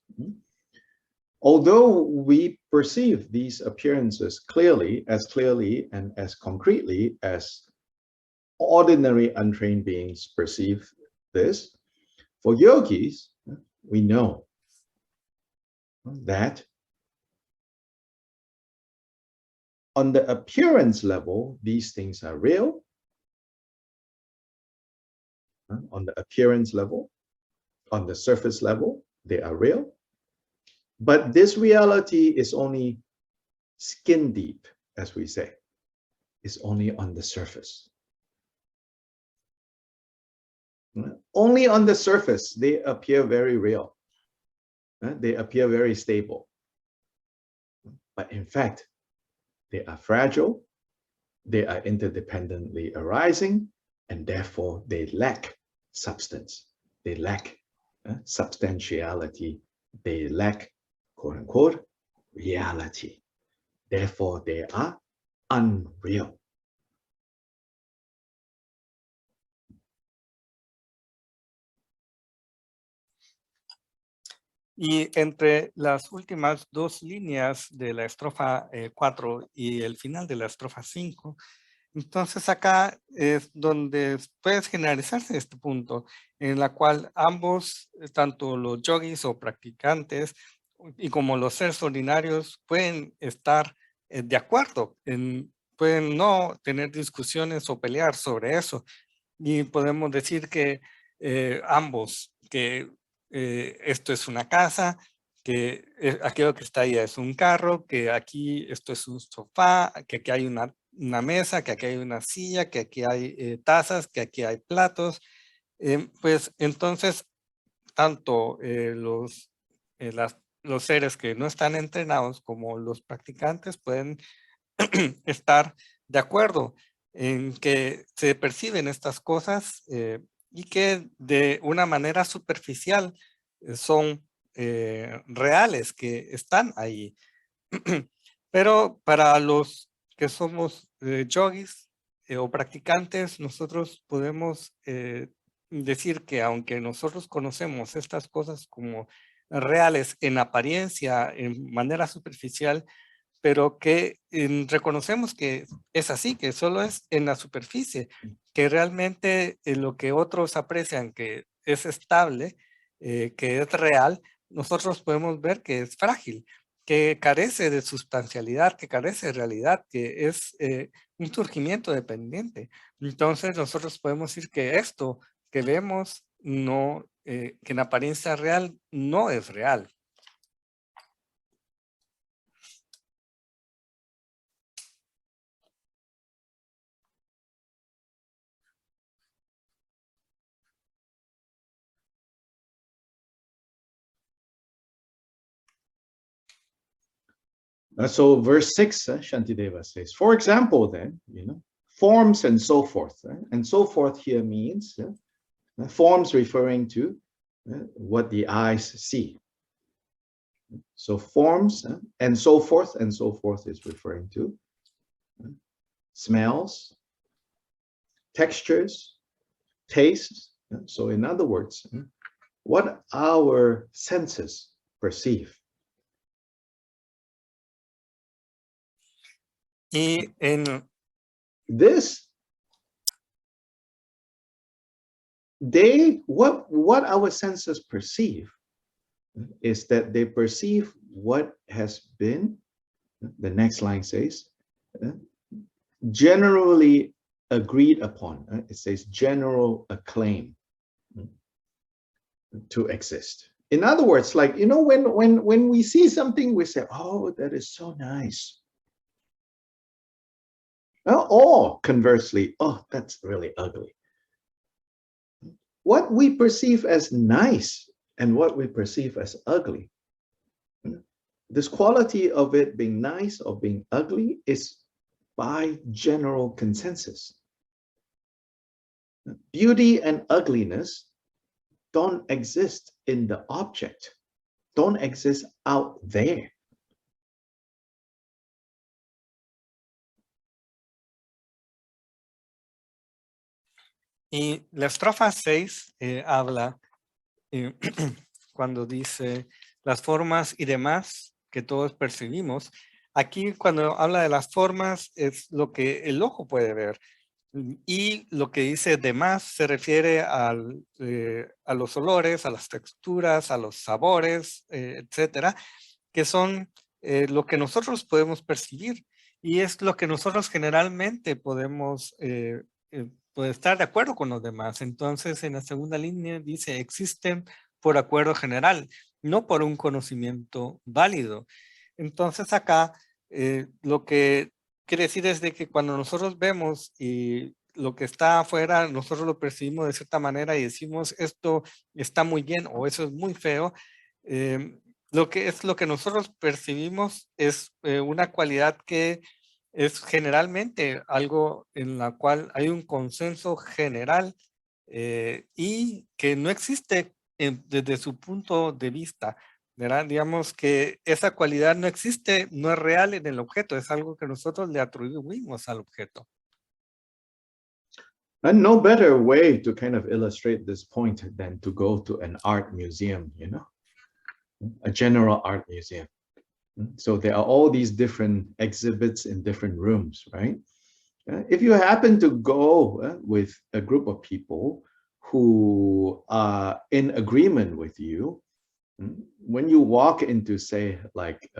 although we perceive these appearances clearly and as concretely as ordinary untrained beings perceive this, for yogis, we know that on the appearance level, these things are real. On the appearance level, on the surface level, they are real. But this reality is only skin deep, as we say. It's only on the surface. Only on the surface, they appear very real. They appear very stable. But in fact, they are fragile, they are interdependently arising, and therefore they lack substance. They lack substantiality. They lack, quote unquote, reality. Therefore, they are unreal. Y entre las últimas dos líneas de la estrofa 4 y el final de la estrofa 5, entonces acá es donde puedes generalizarse este punto, en la cual ambos, tanto los yogis o practicantes y como los seres ordinarios, pueden estar de acuerdo, pueden no tener discusiones o pelear sobre eso. Y podemos decir que ambos, que esto es una casa, que aquello que está ahí es un carro, que aquí esto es un sofá, que aquí hay una mesa, que aquí hay una silla, que aquí hay tazas, que aquí hay platos. Pues entonces, tanto los seres que no están entrenados como los practicantes pueden estar de acuerdo en que se perciben estas cosas y que de una manera superficial son reales, que están ahí. Pero para los que somos yogis o practicantes, nosotros podemos decir que aunque nosotros conocemos estas cosas como reales en apariencia, en manera superficial, pero que reconocemos que es así, que solo es en la superficie, que realmente lo que otros aprecian que es estable, que es real, nosotros podemos ver que es frágil, que carece de sustancialidad, que carece de realidad, que es un surgimiento dependiente. Entonces nosotros podemos decir que esto que vemos, no, que en apariencia real no es real. So verse 6, Shantideva says, for example, then, forms and so forth. And so forth here means forms referring to what the eyes see. So forms and so forth is referring to smells, textures, tastes. So in other words, what our senses perceive. Y en This, what our senses perceive is that they perceive what has been, the next line says, generally agreed upon. It says general acclaim to exist. In other words, like, when we see something, we say, oh, that is so nice. Or conversely, oh, that's really ugly. What we perceive as nice and what we perceive as ugly, this quality of it being nice or being ugly is by general consensus. Beauty and ugliness don't exist in the object, don't exist out there. Y la estrofa 6 habla cuando dice las formas y demás que todos percibimos. Aquí cuando habla de las formas es lo que el ojo puede ver. Y lo que dice demás se refiere a los olores, a las texturas, a los sabores, etcétera, que son lo que nosotros podemos percibir. Y es lo que nosotros generalmente podemos puede estar de acuerdo con los demás. Entonces, en la segunda línea dice, existen por acuerdo general, no por un conocimiento válido. Entonces, acá lo que quiere decir es de que cuando nosotros vemos y lo que está afuera, nosotros lo percibimos de cierta manera y decimos esto está muy bien o eso es muy feo. Lo que nosotros percibimos es una cualidad que es generalmente algo en la cual hay un consenso general y que no existe desde su punto de vista, ¿verdad? Digamos que esa cualidad no existe, no es real en el objeto, es algo que nosotros le atribuimos al objeto. And no better way to kind of illustrate this point than to go to an art museum, you know, a general art museum. So there are all these different exhibits in different rooms, right? If you happen to go with a group of people who are in agreement with you, when you walk into, say, like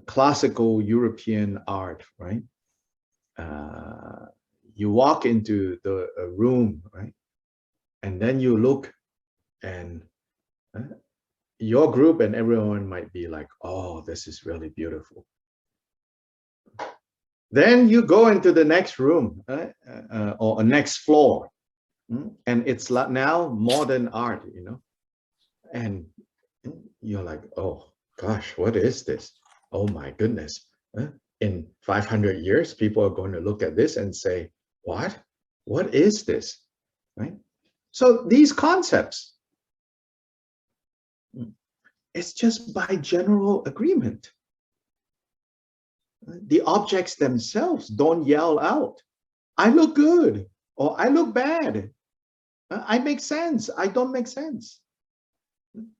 classical European art, right? You walk into the room, right? And then you look and your group and everyone might be like, oh, this is really beautiful. Then you go into the next room or a next floor, and it's like now modern art, you know, and you're like, oh gosh, what is this? Oh my goodness. In 500 years, people are going to look at this and say, what is this, right? So these concepts, it's just by general agreement. The objects themselves don't yell out, I look good, or I look bad. I make sense, I don't make sense.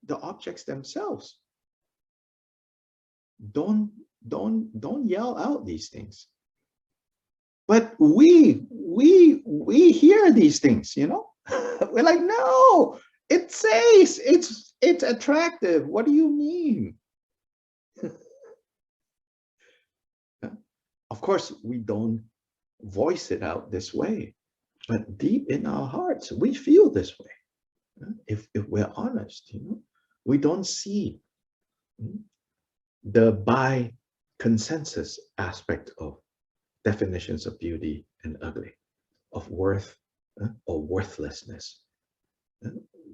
The objects themselves don't yell out these things. But we hear these things, you know. We're like, no, it says it's attractive. What do you mean? Of course, we don't voice it out this way, but deep in our hearts, we feel this way. If we're honest, you know, we don't see the by consensus aspect of definitions of beauty and ugly, of worth or worthlessness.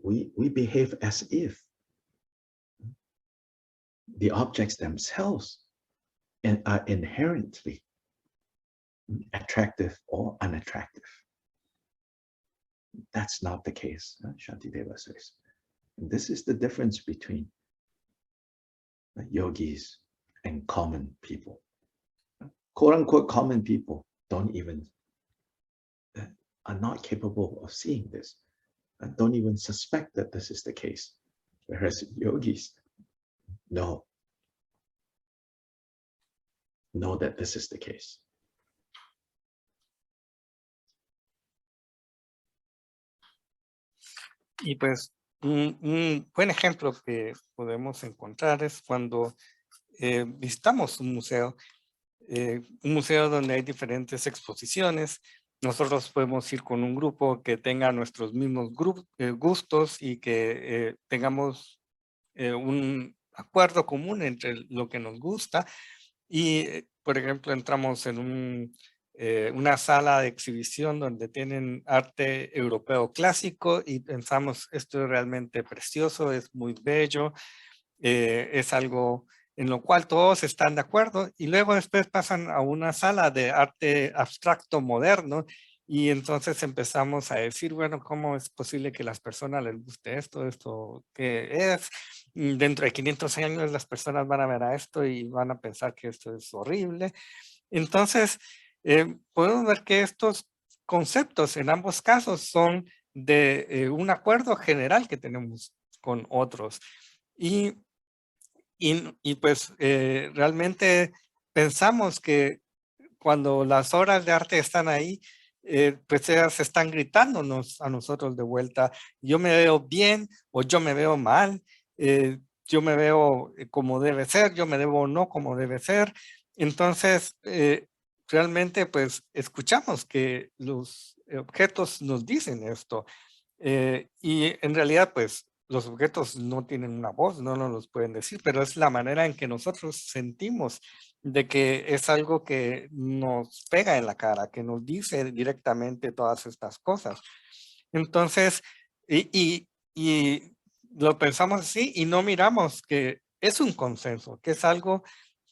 We behave as if the objects themselves are inherently attractive or unattractive. That's not the case, Shantideva says. And this is the difference between yogis and common people. Quote unquote common people don't even, are not capable of seeing this, and don't even suspect that this is the case. Whereas yogis know that this is the case. Y pues un buen ejemplo que podemos encontrar es cuando visitamos un museo donde hay diferentes exposiciones. Nosotros podemos ir con un grupo que tenga nuestros mismos gustos y que tengamos un acuerdo común entre lo que nos gusta. Y, por ejemplo, entramos en una sala de exhibición donde tienen arte europeo clásico y pensamos, esto es realmente precioso, es muy bello, es algo en lo cual todos están de acuerdo, y luego después pasan a una sala de arte abstracto moderno y entonces empezamos a decir, bueno, ¿cómo es posible que a las personas les guste esto qué es? Dentro de 500 años las personas van a ver a esto y van a pensar que esto es horrible. Entonces, podemos ver que estos conceptos en ambos casos son de un acuerdo general que tenemos con otros. Y pues realmente pensamos que cuando las obras de arte están ahí, pues ellas están gritándonos a nosotros de vuelta, yo me veo bien o yo me veo mal, yo me veo como debe ser, yo me veo no como debe ser. Entonces, realmente pues escuchamos que los objetos nos dicen esto. Y en realidad pues los objetos no tienen una voz, no nos los pueden decir, pero es la manera en que nosotros sentimos de que es algo que nos pega en la cara, que nos dice directamente todas estas cosas. Entonces, y lo pensamos así y no miramos que es un consenso, que es algo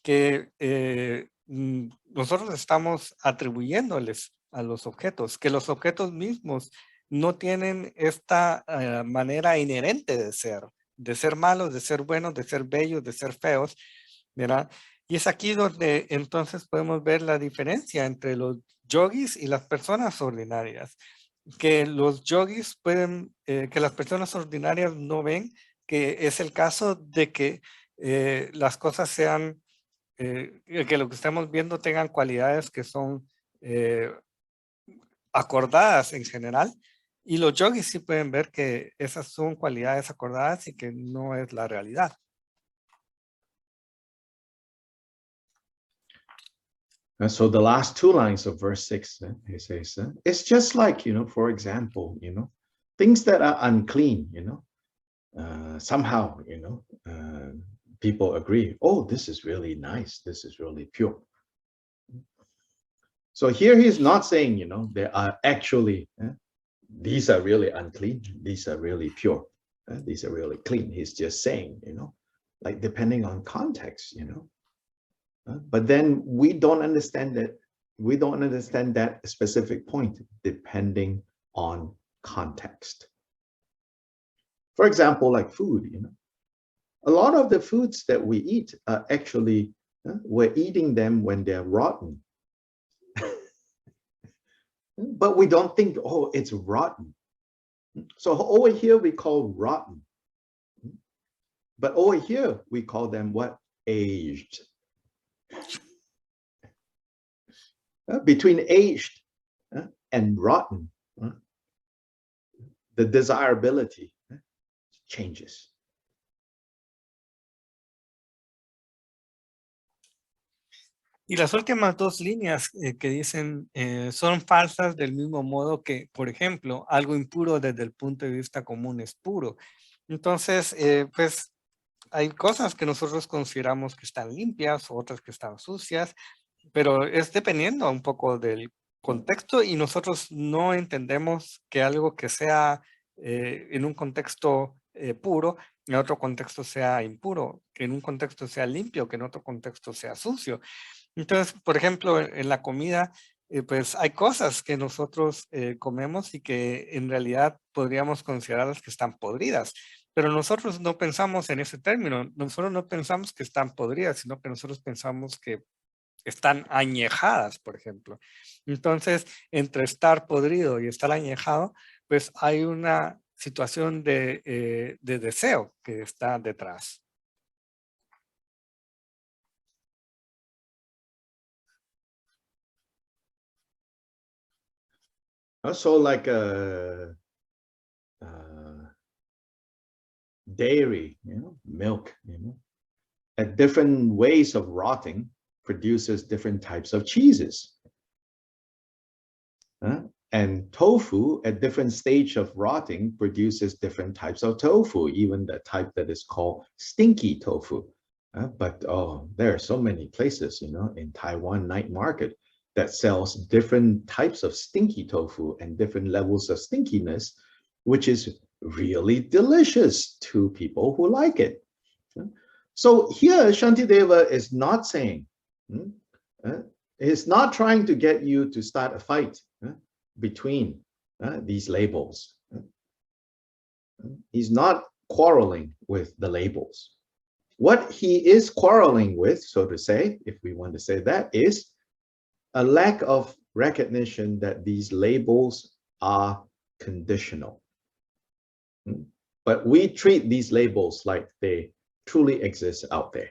que nosotros estamos atribuyéndoles a los objetos, que los objetos mismos no tienen esta manera inherente de ser malos, de ser buenos, de ser bellos, de ser feos, ¿verdad? Y es aquí donde entonces podemos ver la diferencia entre los yogis y las personas ordinarias. Que los yogis pueden, que las personas ordinarias no ven, que es el caso de que las cosas sean, que lo que estamos viendo tengan cualidades que son acordadas en general, y los yogis sí pueden ver que esas son cualidades acordadas y que no es la realidad. So the last two lines of verse 6, he says, it's just like, for example, things that are unclean, somehow, people agree, oh, this is really nice, this is really pure. So here he's not saying, there are actually, these are really unclean, these are really pure, these are really clean. He's just saying, like depending on context, but then we don't understand that. We don't understand that specific point depending on context. For example, like food, a lot of the foods that we eat are actually, we're eating them when they're rotten. But we don't think, oh, it's rotten. So over here we call rotten. But over here we call them what? Aged. Between aged and rotten, the desirability changes. Y las últimas dos líneas que dicen son falsas del mismo modo que, por ejemplo, algo impuro desde el punto de vista común es puro. Entonces, pues hay cosas que nosotros consideramos que están limpias, otras que están sucias, pero es dependiendo un poco del contexto y nosotros no entendemos que algo que sea en un contexto puro, en otro contexto sea impuro, que en un contexto sea limpio, que en otro contexto sea sucio. Entonces, por ejemplo, en la comida, pues hay cosas que nosotros comemos y que en realidad podríamos considerarlas que están podridas, pero nosotros no pensamos en ese término, nosotros no pensamos que están podridas, sino que nosotros pensamos que están añejadas, por ejemplo. Entonces, entre estar podrido y estar añejado, pues hay una situación de deseo que está detrás. Also like dairy, milk, at different ways of rotting produces different types of cheeses. And tofu at different stage of rotting produces different types of tofu, even the type that is called stinky tofu. But there are so many places, in Taiwan night market that sells different types of stinky tofu and different levels of stinkiness, which is really delicious to people who like it. So here, Shantideva is not saying, he's not trying to get you to start a fight between these labels. He's not quarreling with the labels. What he is quarreling with, so to say, if we want to say that, is a lack of recognition that these labels are conditional. But we treat these labels like they truly exist out there.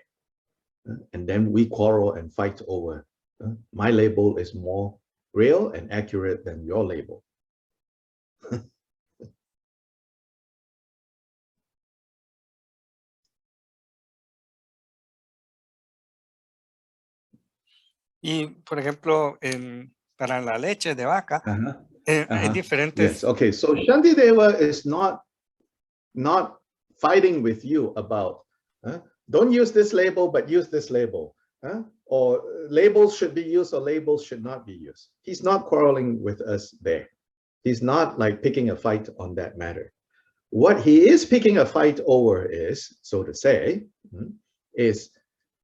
And then we quarrel and fight over, my label is more real and accurate than your label. Y, por ejemplo, para la leche de vaca, hay diferentes... Yes, okay, so Shantideva is not fighting with you about, don't use this label, but use this label. Or labels should be used or labels should not be used. He's not quarreling with us there. He's not like picking a fight on that matter. What he is picking a fight over is, so to say, is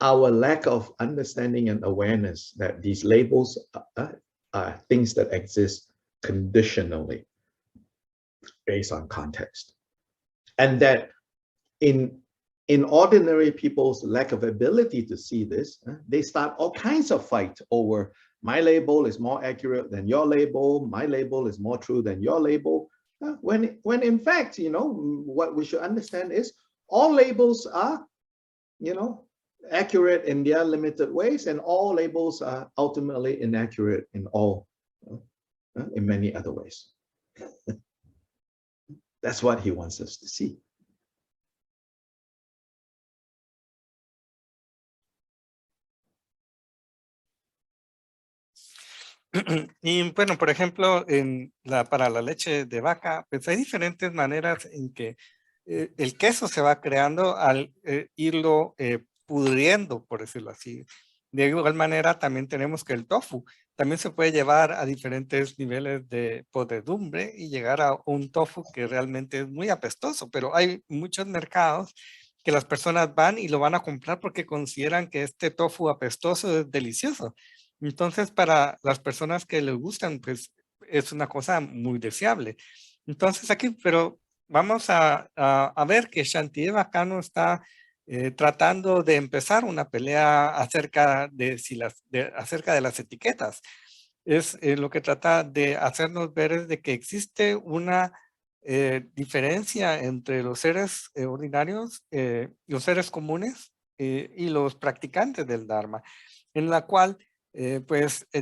our lack of understanding and awareness that these labels are things that exist conditionally based on context. And that in ordinary people's lack of ability to see this, they start all kinds of fight over my label is more accurate than your label, my label is more true than your label. When in fact, what we should understand is all labels are, accurate in their limited ways, and all labels are ultimately inaccurate in many other ways. That's what he wants us to see. Y bueno, por ejemplo, para la leche de vaca, pues hay diferentes maneras en que el queso se va creando al irlo pudriendo, por decirlo así. De igual manera, también tenemos que el tofu también se puede llevar a diferentes niveles de podredumbre y llegar a un tofu que realmente es muy apestoso, pero hay muchos mercados que las personas van y lo van a comprar porque consideran que este tofu apestoso es delicioso. Entonces, para las personas que les gustan, pues es una cosa muy deseable. Entonces aquí, pero vamos a ver que Shantideva acá no está tratando de empezar una pelea acerca de las etiquetas. Es lo que trata de hacernos ver es de que existe una diferencia entre los seres ordinarios, los seres comunes y los practicantes del Dharma, en la cual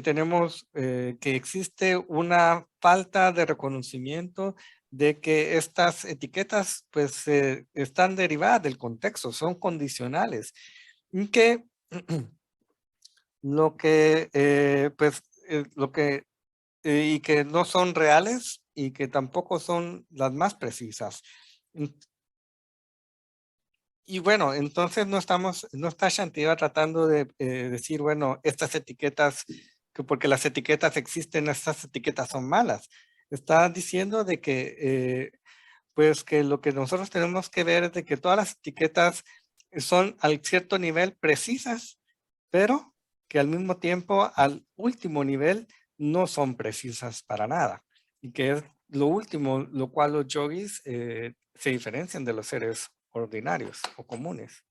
tenemos que existe una falta de reconocimiento de que estas etiquetas pues están derivadas del contexto, son condicionales, y que y que no son reales y que tampoco son las más precisas. Y bueno, entonces no está Shantideva tratando de decir, bueno, estas etiquetas, que porque las etiquetas existen, estas etiquetas son malas. Está diciendo de que, pues que lo que nosotros tenemos que ver es de que todas las etiquetas son al cierto nivel precisas, pero que al mismo tiempo al último nivel no son precisas para nada. Y que es lo último, lo cual los yogis se diferencian de los seres ordinarios o comunes.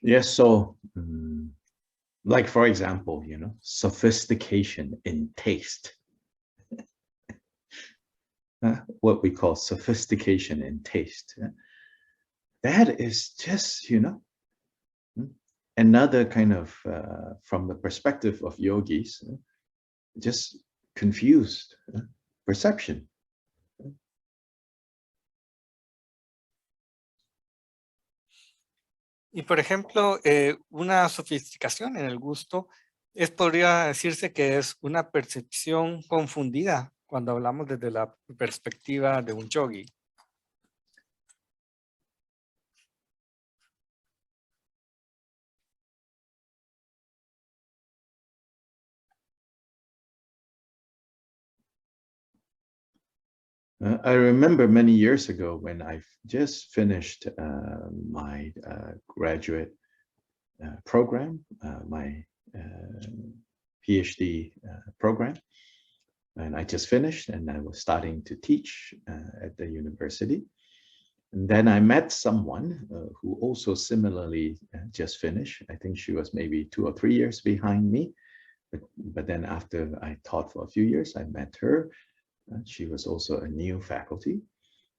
Yes, so like for example, sophistication in taste. What we call sophistication in taste. That is just, another kind of, from the perspective of yogis, just confused perception. Y por ejemplo, una sofisticación en el gusto podría decirse que es una percepción confundida cuando hablamos desde la perspectiva de un yogi. I remember many years ago when I just finished my graduate program, my PhD program, and I just finished and I was starting to teach at the university. And then I met someone who also similarly just finished. I think she was maybe 2 or 3 years behind me. But then after I taught for a few years, I met her. She was also a new faculty.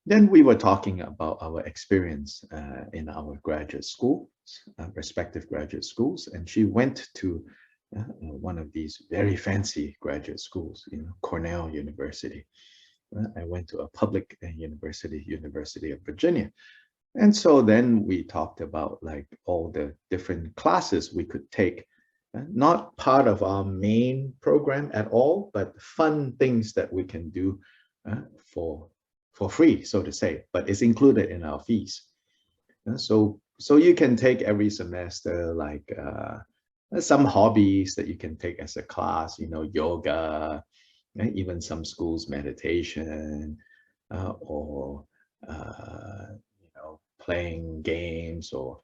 Then we were talking about our experience in our graduate schools, respective graduate schools, and she went to one of these very fancy graduate schools, Cornell University. I went to a public university, University of Virginia. And so then we talked about like all the different classes we could take, not part of our main program at all, but fun things that we can do for free, so to say, but it's included in our fees. So you can take every semester like some hobbies that you can take as a class, yoga, even some schools meditation, or playing games. Or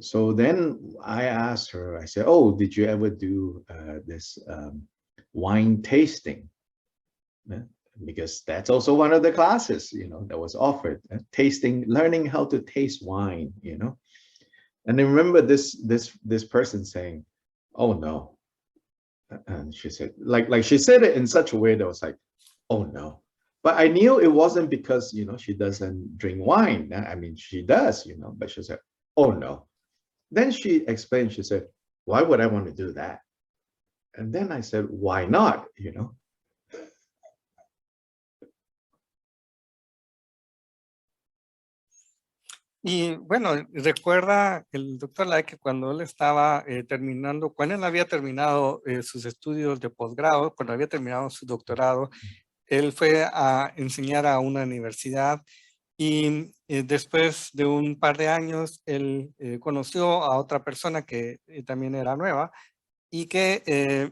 so then I asked her, I said, oh, did you ever do this wine tasting? Because that's also one of the classes that was offered, tasting, learning how to taste wine. And I remember this person saying, oh no. And she said, like she said it in such a way that was like, oh no. But I knew it wasn't because she doesn't drink wine. I mean, she does, but she said, oh no. Then she explained, she said, why would I want to do that? And then I said, why not? Y bueno, recuerda el doctor Lai que cuando él estaba terminando, cuando él había terminado sus estudios de posgrado, cuando había terminado su doctorado, él fue a enseñar a una universidad y después de un par de años, él conoció a otra persona que también era nueva y que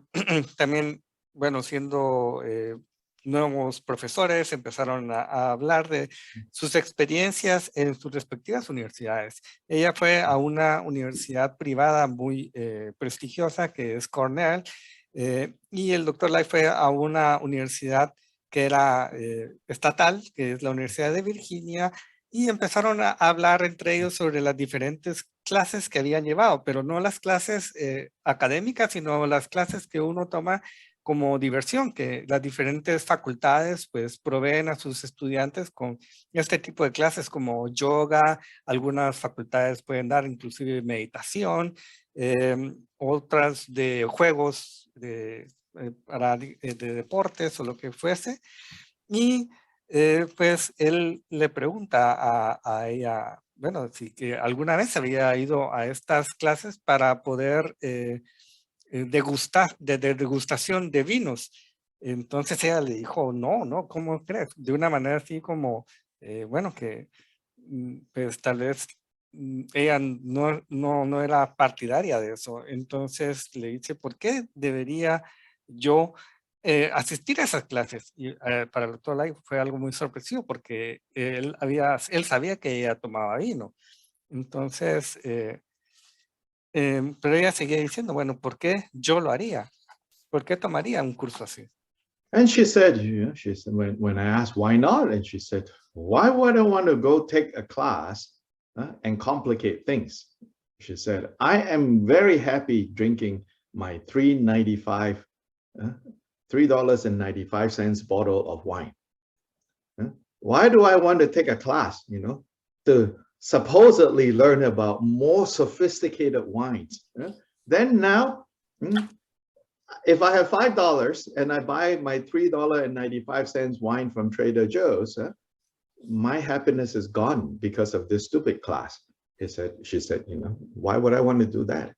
también, bueno, siendo nuevos profesores, empezaron a hablar de sus experiencias en sus respectivas universidades. Ella fue a una universidad privada muy prestigiosa que es Cornell, y el doctor Lai fue a una universidad que era estatal, que es la Universidad de Virginia, y empezaron a hablar entre ellos sobre las diferentes clases que habían llevado, pero no las clases académicas, sino las clases que uno toma como diversión, que las diferentes facultades pues proveen a sus estudiantes con este tipo de clases como yoga, algunas facultades pueden dar inclusive meditación, otras de juegos de deportes o lo que fuese. Y pues él le pregunta a ella, bueno, si que alguna vez había ido a estas clases para poder degustar, de degustación de vinos. Entonces ella le dijo, no, ¿cómo crees? De una manera así como, bueno, que pues tal vez ella no era partidaria de eso. Entonces le dice, ¿por qué debería yo asistir a esas clases? Y para el doctor Lai fue algo muy sorpresivo porque él sabía que ella tomaba vino. Entonces, pero ella seguía diciendo, bueno, ¿por qué yo lo haría? ¿Por qué tomaría un curso así? And she said, when I asked why not, and she said, why would I want to go take a class and complicate things? She said, I am very happy drinking my $3.95 bottle of wine. Why do I want to take a class, to supposedly learn about more sophisticated wines? Then now, if I have $5 and I buy my $3.95 wine from Trader Joe's, my happiness is gone because of this stupid class. She said, why would I want to do that?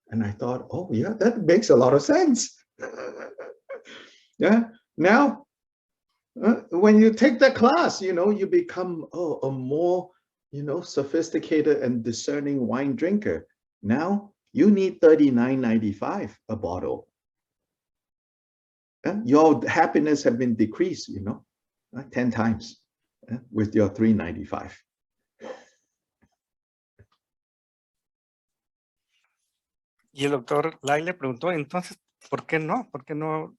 And I thought, oh yeah, that makes a lot of sense. Yeah. Now, when you take that class, you become a more, sophisticated and discerning wine drinker. Now you need $39.95 a bottle. Your happiness have been decreased, 10 times with your $3.95. Y el doctor Lai le preguntó, entonces, ¿por qué no? ¿Por qué no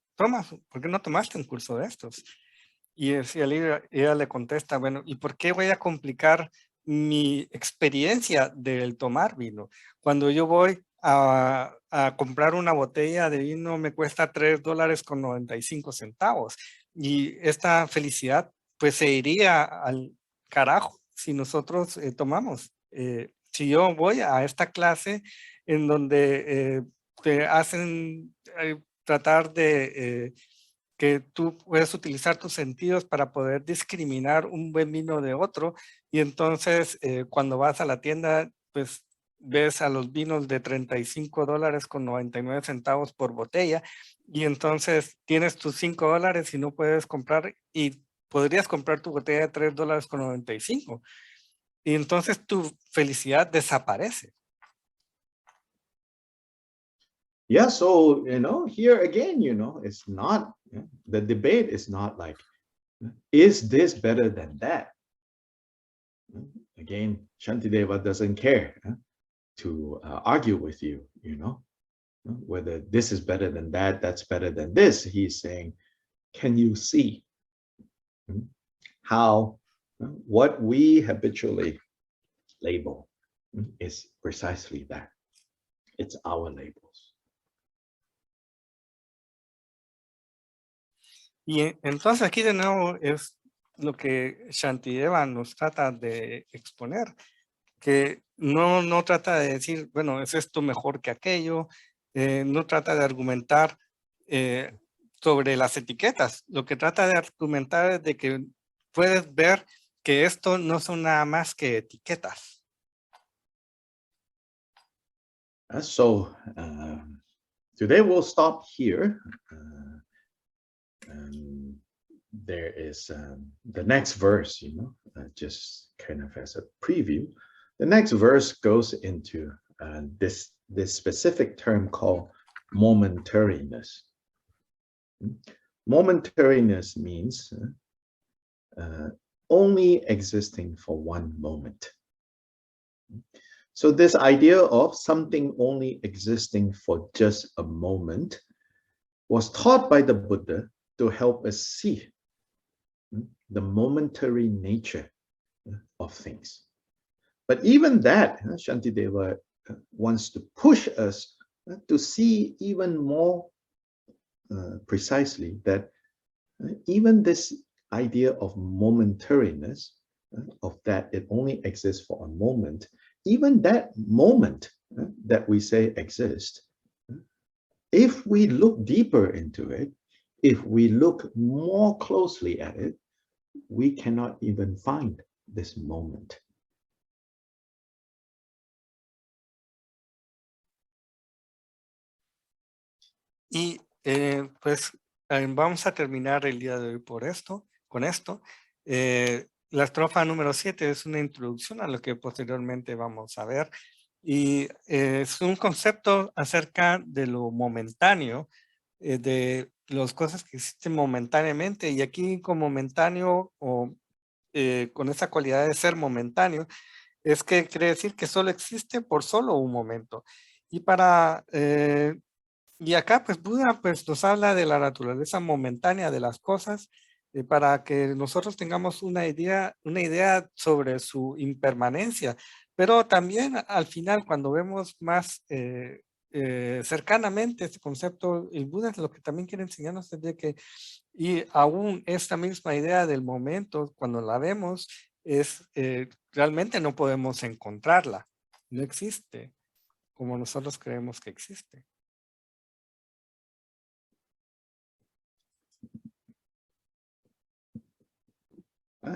tomaste un curso de estos? Y ella le contesta, bueno, ¿y por qué voy a complicar mi experiencia del tomar vino? Cuando yo voy a comprar una botella de vino me cuesta $3.95. Y esta felicidad pues se iría al carajo si nosotros tomamos. Si yo voy a esta clase en donde te hacen tratar de que tú puedes utilizar tus sentidos para poder discriminar un buen vino de otro, y entonces cuando vas a la tienda, pues ves a los vinos de $35 con 99 centavos por botella, y entonces tienes tus $5 y no puedes comprar, y podrías comprar tu botella de $3 con 95, y entonces tu felicidad desaparece. Yeah, so, here again, it's not, the debate is not like, is this better than that? Again, Shantideva doesn't care to argue with you, whether this is better than that, that's better than this. He's saying, can you see how what we habitually label is precisely that? It's our labels. Y entonces aquí de nuevo es lo que Shantideva nos trata de exponer, que no trata de decir, bueno, es esto mejor que aquello, no trata de argumentar sobre las etiquetas. Lo que trata de argumentar es de que puedes ver que esto no son nada más que etiquetas. So today we'll stop here. There is the next verse, just kind of as a preview. The next verse goes into this specific term called momentariness. Momentariness means only existing for one moment. So this idea of something only existing for just a moment was taught by the Buddha to help us see the momentary nature of things. But even that, Shantideva wants to push us to see even more precisely that even this idea of momentariness, of that it only exists for a moment, even that moment that we say exists, if we look deeper into it, if we look more closely at it, we cannot even find this moment. Y pues vamos a terminar el día de hoy con esto. La estrofa número 7 es una introducción a lo que posteriormente vamos a ver. Y es un concepto acerca de lo momentáneo, de las cosas que existen momentáneamente. Y aquí con momentáneo o con esa cualidad de ser momentáneo, es que quiere decir que solo existe por solo un momento. Y acá pues Buda pues nos habla de la naturaleza momentánea de las cosas para que nosotros tengamos una idea sobre su impermanencia, pero también al final cuando vemos más cercanamente este concepto, el Buda lo que también quiere enseñarnos es de que y aún esta misma idea del momento, cuando la vemos, es realmente no podemos encontrarla, no existe como nosotros creemos que existe.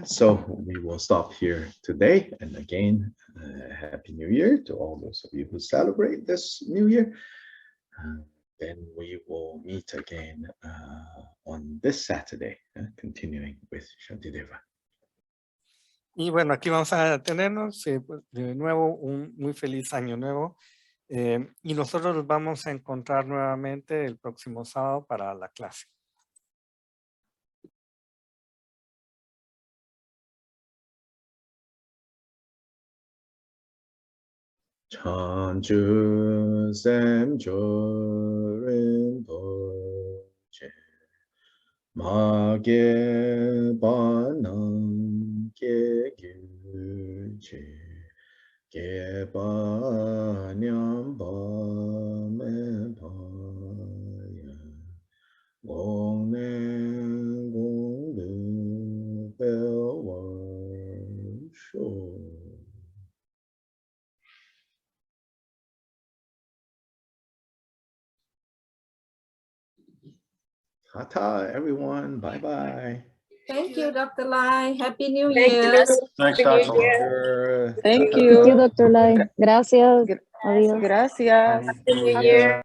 So we will stop here today. And again, Happy New Year to all those of you who celebrate this New Year. Then we will meet again on this Saturday, continuing with Shantideva. Y bueno, aquí vamos a detenernos. Pues, de nuevo, un muy feliz año nuevo. Y nosotros nos vamos a encontrar nuevamente el próximo sábado para la clase. Chanchu Semcho Rinpoche Mage Banam Ke Gyuche Ke Banyam Bame Baya Gong Ne Gong Du Bel Tata, everyone. Bye-bye. Thank you, Dr. Lai. Happy New Thank Year. you. Thanks, Thank Dr. you. Thank Thank Thank you, you. Dr. Lai. Gracias. Adiós. Gracias. Feliz New Happy New Year. Year.